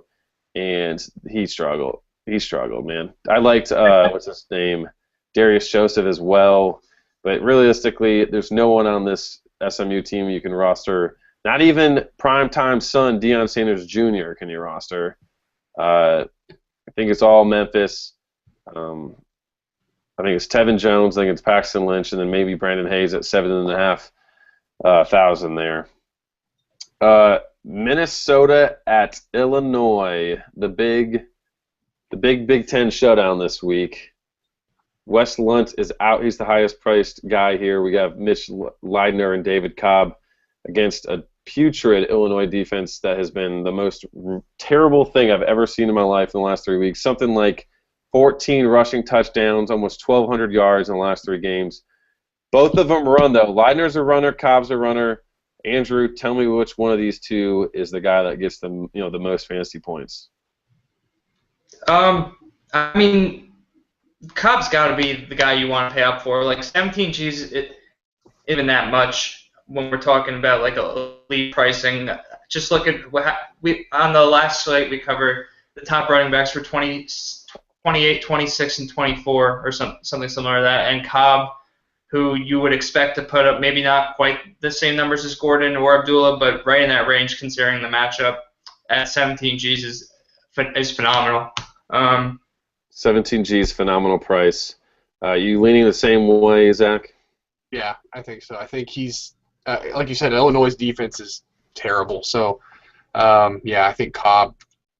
and he struggled. He struggled, man. I liked, what's his name, Darius Joseph as well, but realistically, there's no one on this SMU team you can roster. Not even primetime son Deion Sanders Jr. can you roster. I think it's all Memphis. I think it's Tevin Jones. I think it's Paxton Lynch, and then maybe Brandon Hayes at 7,500 there. Minnesota at Illinois. The Big Ten showdown this week. Wes Lunt is out. He's the highest priced guy here. We got Mitch Leidner and David Cobb against a putrid Illinois defense that has been the most terrible thing I've ever seen in my life in the last 3 weeks. Something like 14 rushing touchdowns, almost 1,200 yards in the last 3 games. Both of them run, though. Leidner's a runner, Cobb's a runner. Andrew, tell me which one of these two is the guy that gets the most fantasy points. I mean, Cobb's got to be the guy you want to pay up for. Like 17 G's, even that much. When we're talking about like elite pricing, just look at we on the last slate we covered the top running backs for 28, 26, and 24 or something similar to that, and Cobb, who you would expect to put up maybe not quite the same numbers as Gordon or Abdullah, but right in that range considering the matchup at 17 G's is phenomenal. 17 G's phenomenal price. You leaning the same way, Zach? Yeah, I think so. I think he's like you said, Illinois' defense is terrible. So yeah, I think Cobb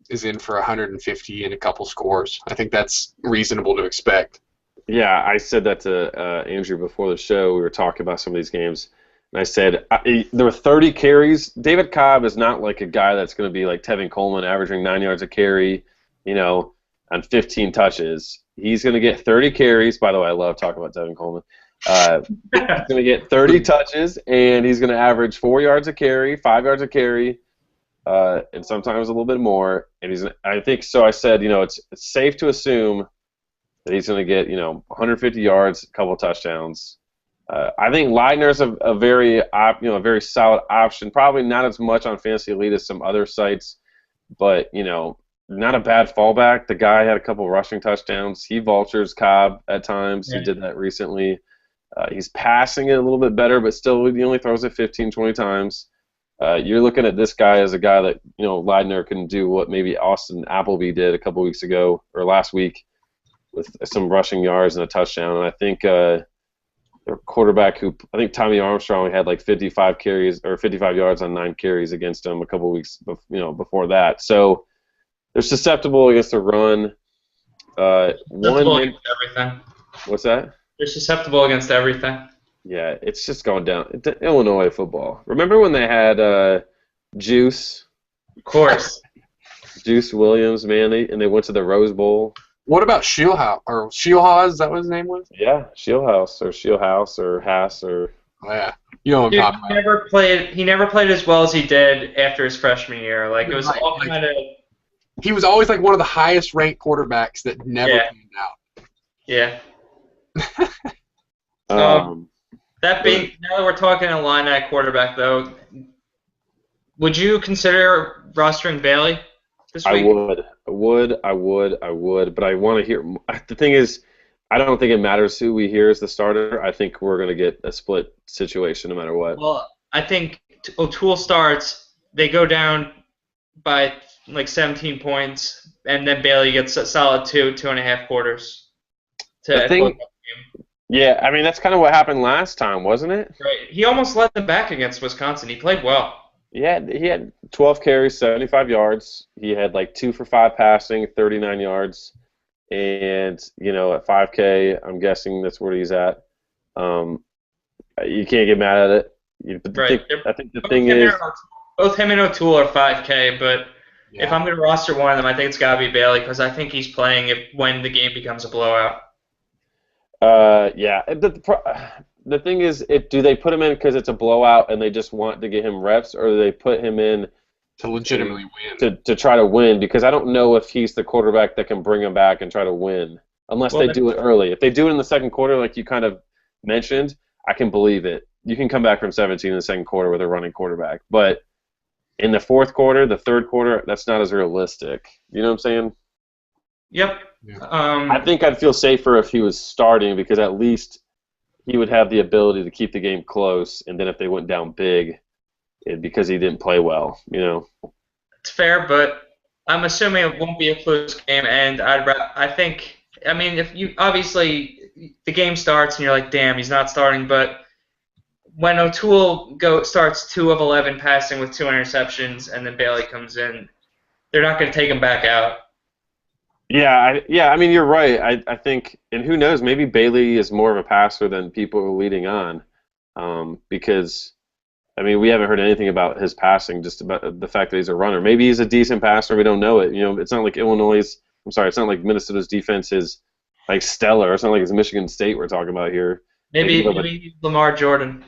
is in for 150 and a couple scores. I think that's reasonable to expect. Yeah, I said that to Andrew before the show. We were talking about some of these games, and I said there were 30 carries. David Cobb is not like a guy that's going to be like Tevin Coleman, averaging 9 yards a carry, on 15 touches. He's going to get 30 carries. By the way, I love talking about Tevin Coleman. He's going to get 30 touches, and he's going to average 4 yards a carry, 5 yards a carry, and sometimes a little bit more. And I think so. I said, it's safe to assume that he's going to get, 150 yards, a couple of touchdowns. I think Leitner's a very solid option. Probably not as much on Fantasy Elite as some other sites, but not a bad fallback. The guy had a couple rushing touchdowns. He vultures Cobb at times. Yeah. He did that recently. He's passing it a little bit better, but still he only throws it 15, 20 times. You're looking at this guy as a guy that Leitner can do what maybe Austin Appleby did a couple weeks ago or last week, with some rushing yards and a touchdown. And I think their quarterback I think Tommy Armstrong had like 55 carries or 55 yards on 9 carries against him a couple weeks before that. So they're susceptible against the run. Susceptible against everything. What's that? They're susceptible against everything. Yeah, it's just going down. Illinois football. Remember when they had Juice? Of course. Juice Williams, man, and they went to the Rose Bowl. What about Shieldhouse? Or Shieldhouse, is that what his name was? Yeah, Shieldhouse or Haas or... Oh, yeah. You know what I'm talking about. He never played as well as he did after his freshman year. Like, it was all kind of... He was always like one of the highest ranked quarterbacks that never came out. Yeah. Now that we're talking a line at quarterback, though, would you consider rostering Bailey this week? I would, but I want to hear. The thing is, I don't think it matters who we hear as the starter. I think we're going to get a split situation no matter what. Well, I think O'Toole starts, they go down by like 17 points, and then Bailey gets a solid 2.5 quarters. Yeah, I mean, that's kind of what happened last time, wasn't it? Right. He almost led them back against Wisconsin. He played well. Yeah, he had 12 carries, 75 yards. He had like 2 for 5 passing, 39 yards. And, at 5K, I'm guessing that's where he's at. You can't get mad at it. I think the thing is... Both him and O'Toole are 5K, but if I'm going to roster one of them, I think it's got to be Bailey because I think he's playing when the game becomes a blowout. Yeah. The thing is, do they put him in because it's a blowout and they just want to get him reps, or do they put him in to legitimately win? To try to win, because I don't know if he's the quarterback that can bring him back and try to win, unless they do it early. If they do it in the second quarter, like you kind of mentioned, I can believe it. You can come back from 17 in the second quarter with a running quarterback. But in the fourth quarter, the third quarter, that's not as realistic. You know what I'm saying? Yep. Yeah. I think I'd feel safer if he was starting, because at least he would have the ability to keep the game close, and then if they went down big, because he didn't play well, It's fair, but I'm assuming it won't be a close game, and if you obviously the game starts and you're like, damn, he's not starting, but when O'Toole starts 2 of 11 passing with 2 interceptions, and then Bailey comes in, they're not going to take him back out. Yeah, I mean, you're right. I think, and who knows, maybe Bailey is more of a passer than people are leading on, because, I mean, we haven't heard anything about his passing, just about the fact that he's a runner. Maybe he's a decent passer, we don't know it. It's not like it's not like Minnesota's defense is like stellar. It's not like it's Michigan State we're talking about here. Maybe Lamar Jordan.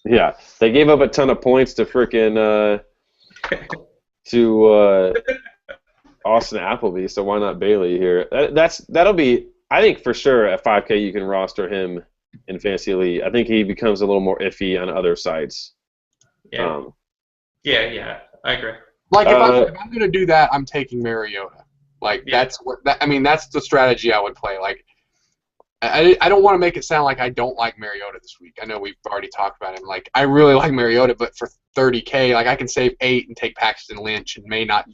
Yeah, they gave up a ton of points to frickin' Austin Appleby, so why not Bailey here? That'll be, I think for sure at 5K you can roster him in Fantasy Elite. I think he becomes a little more iffy on other sites. Yeah. Yeah, I agree. Like if I'm going to do that, I'm taking Mariota. Like that's the strategy I would play. Like I don't want to make it sound like I don't like Mariota this week. I know we've already talked about him. Like, I really like Mariota, but for $30K, like, I can save 8 and take Paxton Lynch and may not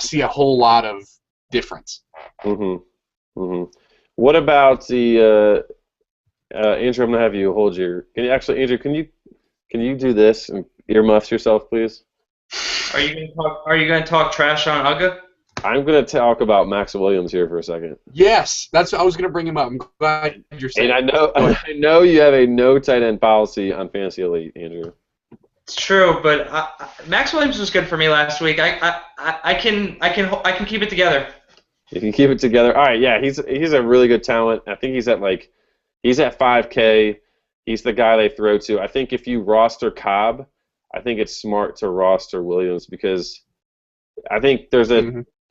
see a whole lot of difference. What about the Andrew? I'm gonna have you hold your. Andrew? Can you do this and earmuffs yourself, please? Are you gonna talk trash on Uga? I'm gonna talk about Max Williams here for a second. Yes, I was gonna bring him up. I'm glad you're saying. And I know you have a no tight end policy on Fantasy Elite, Andrew. It's true, but Max Williams was good for me last week. I can keep it together. You can keep it together. All right, yeah, he's a really good talent. I think he's at 5K. He's the guy they throw to. I think if you roster Cobb, I think it's smart to roster Williams because I think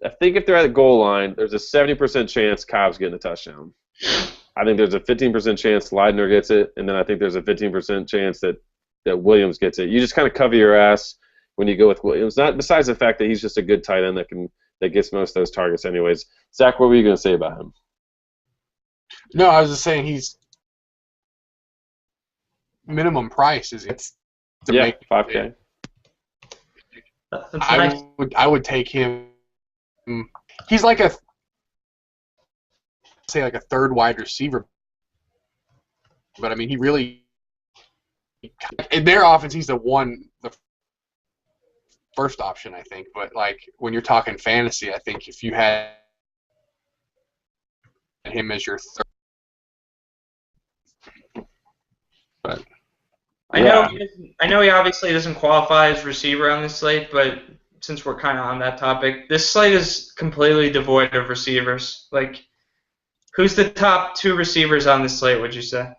I think if they're at the goal line, there's a 70% chance Cobb's getting a touchdown. I think there's a 15% chance Leidner gets it, and then I think there's a 15% chance that Williams gets it. You just kind of cover your ass when you go with Williams. Not besides the fact that he's just a good tight end that gets most of those targets anyways. Zach, what were you going to say about him? No, I was just saying he's minimum price is make 5K. I would take him. He's like a third wide receiver, but I mean he really in their offense he's the first option I think. But like when you're talking fantasy, I think if you had him as your third, but I know he obviously doesn't qualify as receiver on this slate, but since we're kind of on that topic, this slate is completely devoid of receivers. Like, who's the top 2 receivers on this slate, would you say?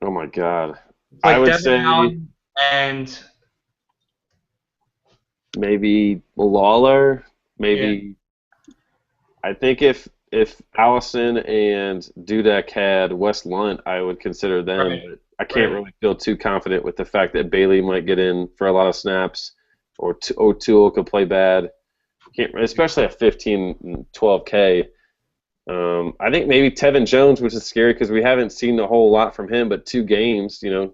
Oh, my God. Like I would Devin say Allen and maybe Lawler. Maybe I think if Allison and Dudek had Wes Lunt, I would consider them. Right. But I can't really feel too confident with the fact that Bailey might get in for a lot of snaps. Or O'Toole could play bad, especially at 15 and 12K. I think maybe Tevin Jones, which is scary because we haven't seen a whole lot from him, but 2 games. I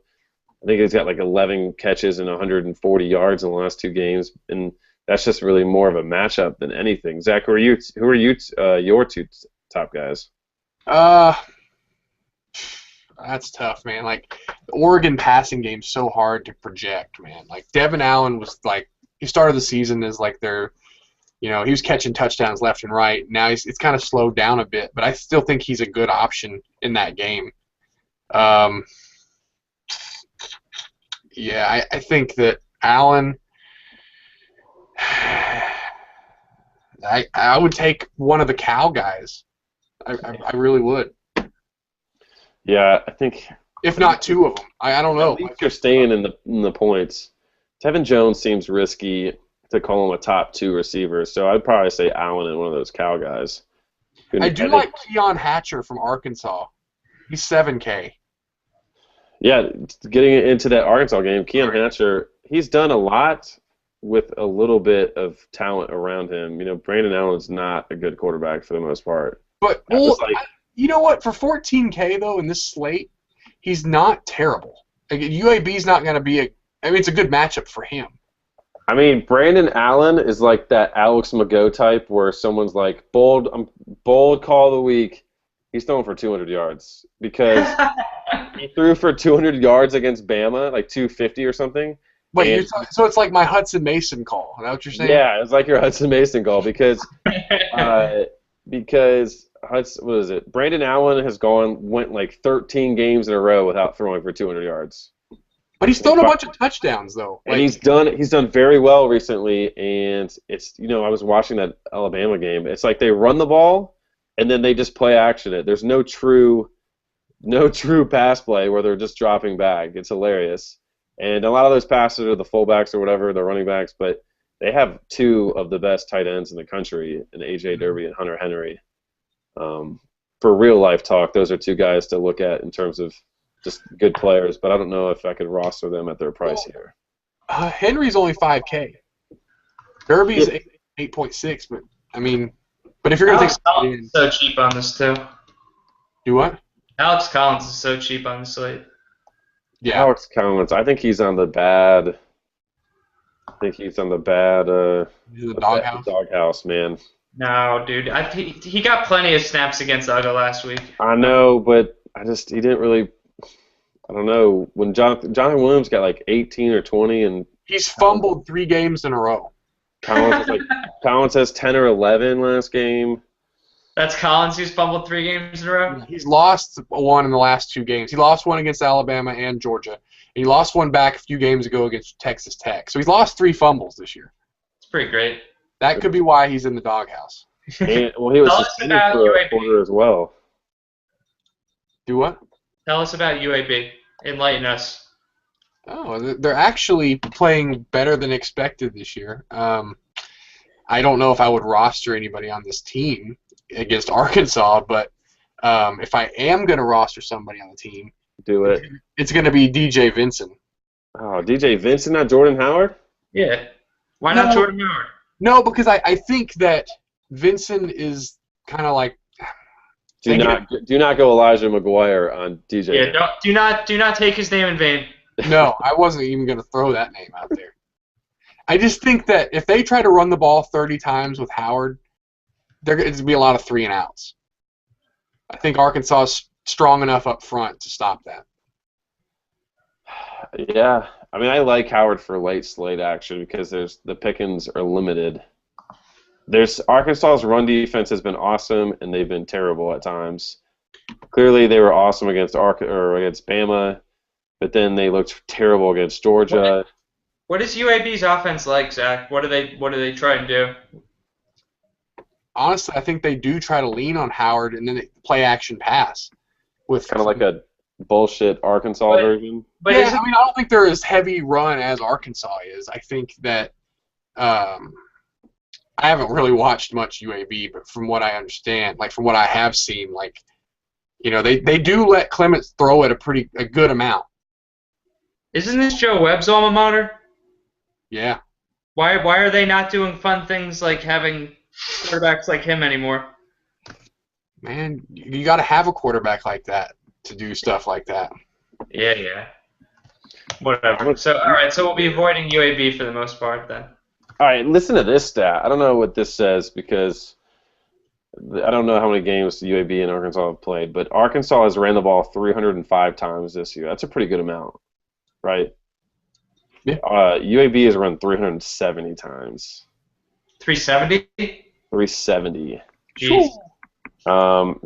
think he's got like 11 catches and 140 yards in the last 2 games, and that's just really more of a matchup than anything. Zach, who are your 2 top guys? That's tough, man. Like the Oregon passing game's so hard to project, man. Like Devin Allen was like. He started the season as like he was catching touchdowns left and right. Now it's kind of slowed down a bit, but I still think he's a good option in that game. I think that Allen. I would take one of the Cal guys. I really would. Yeah, I think. If not 2 of them, I don't know. At least you're staying in the points. Tevin Jones seems risky to call him a top 2 receiver, so I'd probably say Allen and one of those Cal guys. I do like Keon Hatcher from Arkansas. He's 7K. Yeah, getting into that Arkansas game, Keon Hatcher, he's done a lot with a little bit of talent around him. Brandon Allen's not a good quarterback for the most part. But you know what? For 14K though in this slate, he's not terrible. Like, UAB's not going to be it's a good matchup for him. I mean, Brandon Allen is like that Alex Mago type where someone's like, bold call of the week. He's throwing for 200 yards because he threw for 200 yards against Bama, like 250 or something. Wait, so it's like my Hudson Mason call. Is that what you're saying? Yeah, it's like your Hudson Mason call because what is it? Brandon Allen went like 13 games in a row without throwing for 200 yards. But he's thrown a bunch of touchdowns though. And he's done very well recently. And it's I was watching that Alabama game. It's like they run the ball and then they just play action it. There's no true pass play where they're just dropping back. It's hilarious. And a lot of those passes are the fullbacks or whatever, the running backs, but they have 2 of the best tight ends in the country, in A.J. Derby and Hunter Henry. For real life talk, those are 2 guys to look at in terms of just good players, but I don't know if I could roster them at their price here. Henry's only 5K. Derby's 8.6, but I mean, but if you're gonna take so cheap on this too. Do what? Alex Collins is so cheap on the slate. Yeah. Alex Collins. I think he's on the bad. I think he's on the bad. He's in the doghouse. Doghouse, man. No, dude. He got plenty of snaps against Uga last week. I know, but he didn't really. I don't know. When Jonathan Williams got like 18 or 20, and He's fumbled 3 games in a row. Collins has 10 or 11 last game. That's Collins who's fumbled 3 games in a row? He's lost one in the last 2 games. He lost one against Alabama and Georgia. And he lost one back a few games ago against Texas Tech. So he's lost 3 fumbles this year. It's pretty great. That could be why he's in the doghouse. And, well, he was Tell us suspended about for a UAB. quarter as well. Do what? Tell us about UAB. Enlighten us. Oh, they're actually playing better than expected this year. I don't know if I would roster anybody on this team against Arkansas, but if I am going to roster somebody on the team, Do it. it's going to be DJ Vincent. Oh, DJ Vincent, not Jordan Howard? Yeah. Why not No. Jordan Howard? No, because I think that Vincent is kind of like. Do not go Elijah McGuire on DJ. Yeah, do not take his name in vain. No, I wasn't even going to throw that name out there. I just think that if they try to run the ball 30 times with Howard, there's going to be a lot of 3-and-outs. I think Arkansas is strong enough up front to stop that. Yeah, I mean, I like Howard for late slate action because the pickings are limited. Arkansas's run defense has been awesome, and they've been terrible at times. Clearly, they were awesome against Bama, but then they looked terrible against Georgia. What is UAB's offense like, Zach? What do they try and do? Honestly, I think they do try to lean on Howard and then they play action pass with Kind of like a bullshit Arkansas version. But yeah, I mean, I don't think they're as heavy run as Arkansas is. I think that I haven't really watched much UAB, but from what I understand, like from what I have seen, like they do let Clements throw at a good amount. Isn't this Joe Webb's alma mater? Yeah. Why are they not doing fun things like having quarterbacks like him anymore? Man, you got to have a quarterback like that to do stuff like that. Yeah. Whatever. So all right, so we'll be avoiding UAB for the most part then. All right, listen to this stat. I don't know what this says because I don't know how many games UAB and Arkansas have played, but Arkansas has ran the ball 305 times this year. That's a pretty good amount, right? Yeah. UAB has run 370 times. 370? 370. Jeez.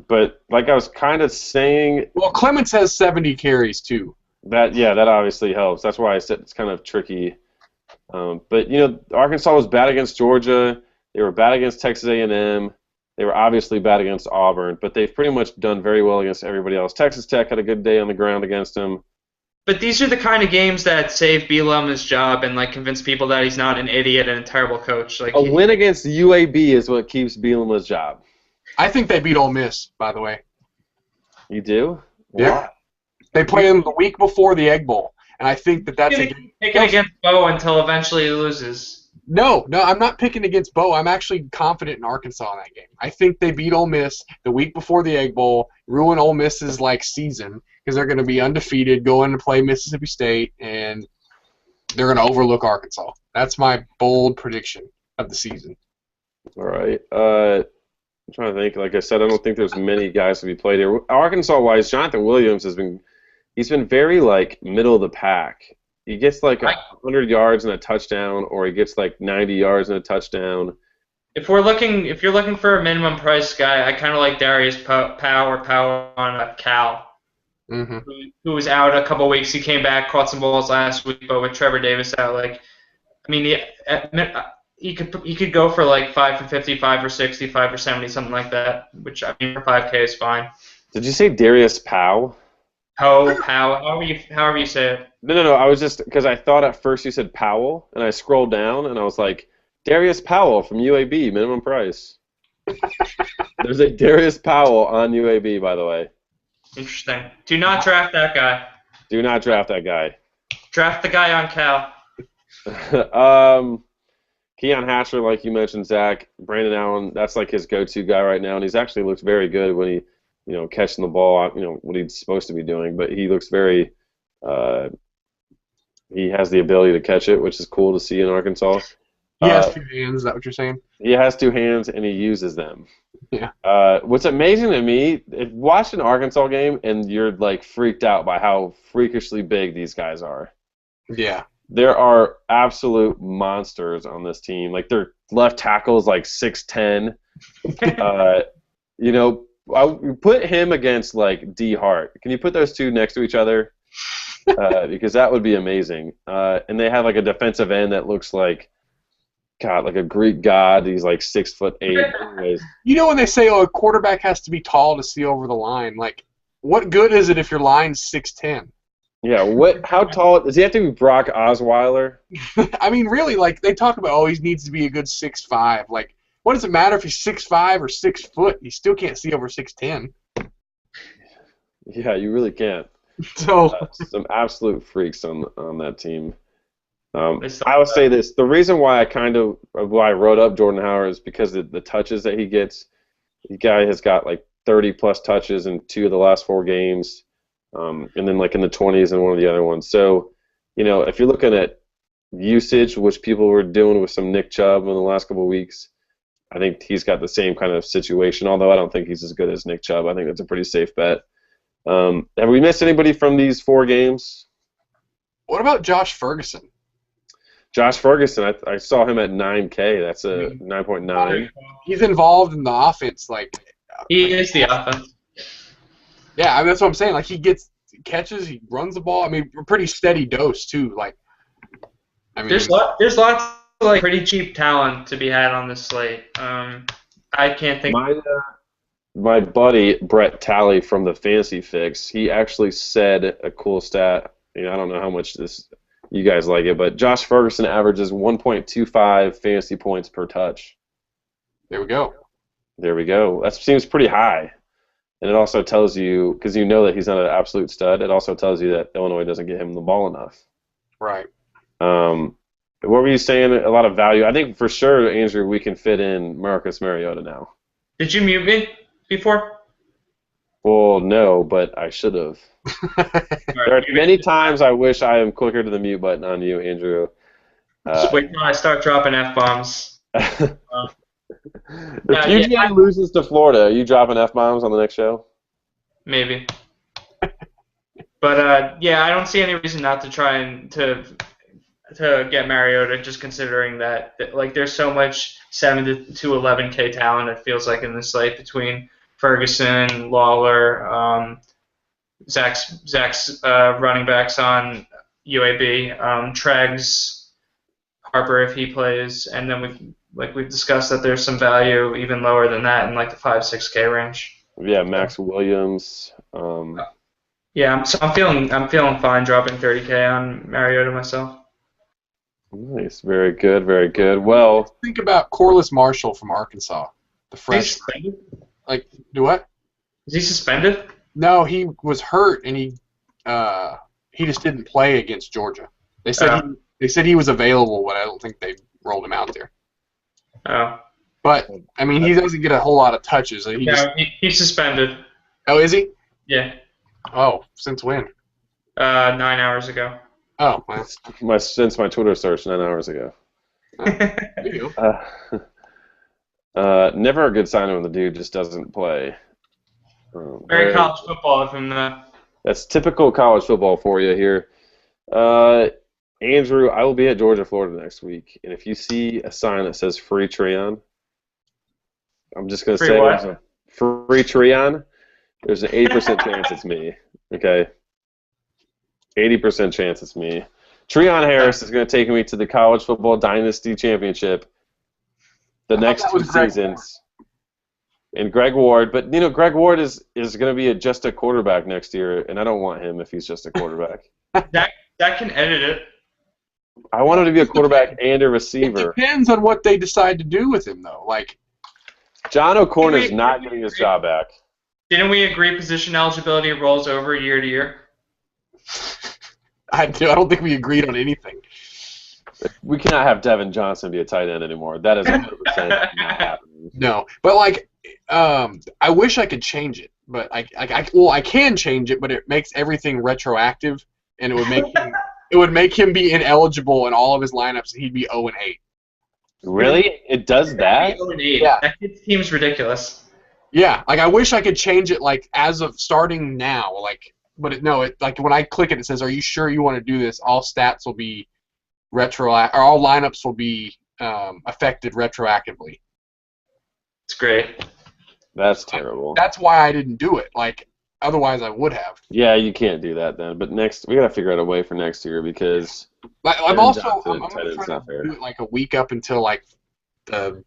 But like I was kind of saying, Well, Clements has 70 carries too. that obviously helps. That's why I said it's kind of tricky. But Arkansas was bad against Georgia. They were bad against Texas A&M. They were obviously bad against Auburn, but they've pretty much done very well against everybody else. Texas Tech had a good day on the ground against them. But these are the kind of games that save Bielem his job and convince people that he's not an idiot and a terrible coach. A win against UAB is what keeps Bielema's job. I think they beat Ole Miss, by the way. You do? Yeah. Why? They play them the week before the Egg Bowl, and I think that's a game. Picking against Bo until eventually he loses. No, I'm not picking against Bo. I'm actually confident in Arkansas in that game. I think they beat Ole Miss the week before the Egg Bowl, ruin Ole Miss's season because they're going to be undefeated, going to play Mississippi State, and they're going to overlook Arkansas. That's my bold prediction of the season. All right. I'm trying to think. Like I said, I don't think there's many guys to be played here. Arkansas-wise, Jonathan Williams he's been very middle of the pack. He gets 100 yards and a touchdown, or he gets 90 yards and a touchdown. If you're looking for a minimum price guy, I kind of like Darius Powell on Cal, who was out a couple weeks. He came back, caught some balls last week, but with Trevor Davis out, he could go for 5 for 50, 5 for 60, 5 for 70, something like that. Which for 5K is fine. Did you say Darius Powell? Powell, however you say it. No. I was just because I thought at first you said Powell, and I scrolled down and I was like, Darius Powell from UAB, minimum price. There's a Darius Powell on UAB, by the way. Interesting. Do not draft that guy. Do not draft that guy. Draft the guy on Cal. Keon Hatcher, like you mentioned, Zach. Brandon Allen, that's his go-to guy right now, and he's actually looked very good when catching the ball, what he's supposed to be doing. But he looks very, he has the ability to catch it, which is cool to see in Arkansas. He has 2 hands. Is that what you're saying? He has 2 hands, and he uses them. Yeah. What's amazing to me, watch an Arkansas game, and you're like freaked out by how freakishly big these guys are. Yeah. There are absolute monsters on this team. Like their left tackle is like 6'10". I put him against like D Hart. Can you put those two next to each other? Because that would be amazing. And they have like a defensive end that looks like, God, like a Greek god. He's like 6'8". Anyways. When they say, a quarterback has to be tall to see over the line, like, what good is it if your line's 6'10"? Yeah, how tall does he have to be? Brock Osweiler? I mean, really, like, they talk about, he needs to be a good 6'5". Like, what does it matter if he's 6'5" or 6 foot? He still can't see over 6'10". Yeah, you really can't. So some absolute freaks on that team. I would say this: the reason why I wrote up Jordan Howard is because of the touches that he gets. The guy has got like 30+ touches in 2 of the last 4 games, and then like in the 20s in one of the other ones. So, if you're looking at usage, which people were doing with some Nick Chubb in the last couple of weeks, I think he's got the same kind of situation. Although I don't think he's as good as Nick Chubb. I think that's a pretty safe bet. Have we missed anybody from these 4 games? What about Josh Ferguson? Josh Ferguson, I saw him at 9K. That's a 9.9. He's involved in the offense, like he is the offense. Yeah, I mean, that's what I'm saying. Like, he catches, he runs the ball. I mean, pretty steady dose too. Like, I mean, there's lots of like pretty cheap talent to be had on this slate. I can't think. My buddy Brett Talley from the Fantasy Fix, he actually said a cool stat. I don't know how much you guys like it, but Josh Ferguson averages 1.25 fantasy points per touch. There we go. That seems pretty high. And it also tells you, because you know that he's not an absolute stud, it also tells you that Illinois doesn't get him the ball enough. Right. What were you saying? A lot of value. I think for sure, Andrew, we can fit in Marcus Mariota now. Did you mute me before? Well, no, but I should have. There are many times I wish I am quicker to the mute button on you, Andrew. Just wait till I start dropping F-bombs. If UGA loses to Florida, are you dropping F-bombs on the next show? Maybe. But, I don't see any reason not to try and to get Mariota, just considering that like there's so much 7 to 11K talent, it feels like, in this slate between Ferguson, Lawler, Zach's running backs on UAB, Treggs, Harper if he plays, and then we've discussed that there's some value even lower than that in like the 5-6K range. Yeah, Max Williams. Yeah, so I'm feeling fine dropping 30K on Mariota myself. Nice, very good, very good. Well, think about Corliss Marshall from Arkansas, the freshman. Like, do what? Is he suspended? No, he was hurt and he just didn't play against Georgia. They said he was available, but I don't think they rolled him out there. Oh. But I mean, he doesn't get a whole lot of touches. He's suspended. Oh, is he? Yeah. Oh, since when? 9 hours ago. Oh, well. Since my Twitter search 9 hours ago. Never a good sign when the dude just doesn't play. Very college football of him. That's typical college football for you here. Andrew, I will be at Georgia, Florida next week, and if you see a sign that says "Free Treon," I'm just going to say there's a free Treon. There's an 80% chance it's me. Okay, 80% chance it's me. Treon Harris is going to take me to the College Football Dynasty Championship the next 2 seasons. And Greg Ward, but Greg Ward is going to be just a quarterback next year, and I don't want him if he's just a quarterback. That can edit it. I want him to be a quarterback and a receiver. It depends on what they decide to do with him, though. Like, John O'Corn is not getting his job back. Didn't we agree position eligibility rolls over year to year? I don't think we agreed on anything. We cannot have Devin Johnson be a tight end anymore. That is 100% not happening. No, but like, I wish I could change it but I can change it, but it makes everything retroactive, and it would make him be ineligible in all of his lineups. He'd be 0-8. Really? It does that? 0-8. Yeah. That kid's team's ridiculous. Yeah, like I wish I could change it like as of starting now, like, but like when I click it, it says, "Are you sure you want to do this?" All stats will be or all lineups will be affected retroactively. It's great. That's terrible. That's why I didn't do it. Like, otherwise I would have. Yeah, you can't do that then. But we gotta figure out a way for next year because I'm Aaron also Johnson I'm at tight gonna end's try not to fair. do it like a week up until like the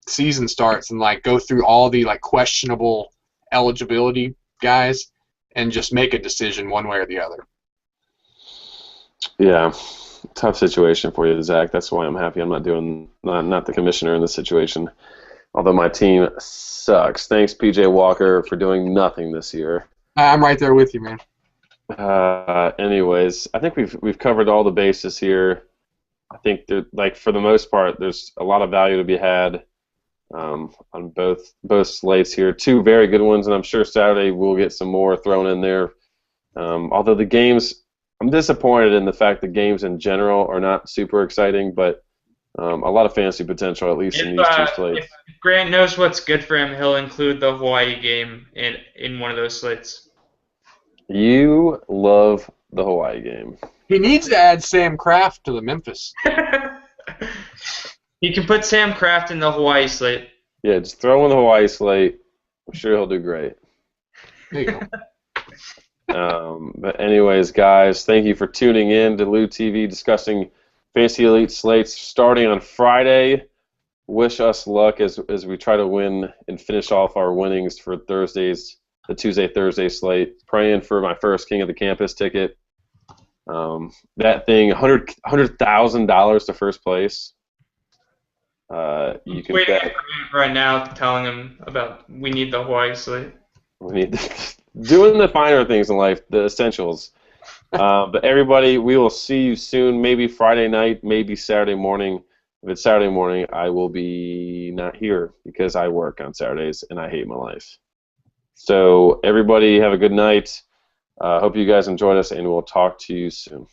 season starts and like go through all the like questionable eligibility guys and just make a decision one way or the other. Yeah, tough situation for you, Zach. That's why I'm happy I'm not the commissioner in this situation. Although my team sucks. Thanks, PJ Walker, for doing nothing this year. I'm right there with you, man. Anyways, I think we've covered all the bases here. I think like for the most part, there's a lot of value to be had on both slates here. Two very good ones, and I'm sure Saturday we'll get some more thrown in there. Although the games, I'm disappointed in the fact the games in general are not super exciting, but a lot of fantasy potential, at least in these two slates. If Grant knows what's good for him, he'll include the Hawaii game in one of those slates. You love the Hawaii game. He needs to add Sam Kraft to the Memphis. He can put Sam Kraft in the Hawaii slate. Yeah, just throw in the Hawaii slate. I'm sure he'll do great. There you go. But anyways, guys, thank you for tuning in to Lou TV discussing Fantasy Elite slates starting on Friday. Wish us luck as we try to win and finish off our winnings for the Tuesday-Thursday slate. Praying for my first King of the Campus ticket. That thing, $100,000 to first place. You can waiting bet. for Grant right now, telling him about we need the Hawaii slate. We need doing the finer things in life, the essentials. But everybody, we will see you soon. Maybe Friday night, maybe Saturday morning. If it's Saturday morning, I will be not here because I work on Saturdays and I hate my life. So everybody, have a good night. Hope you guys enjoyed us, and we'll talk to you soon.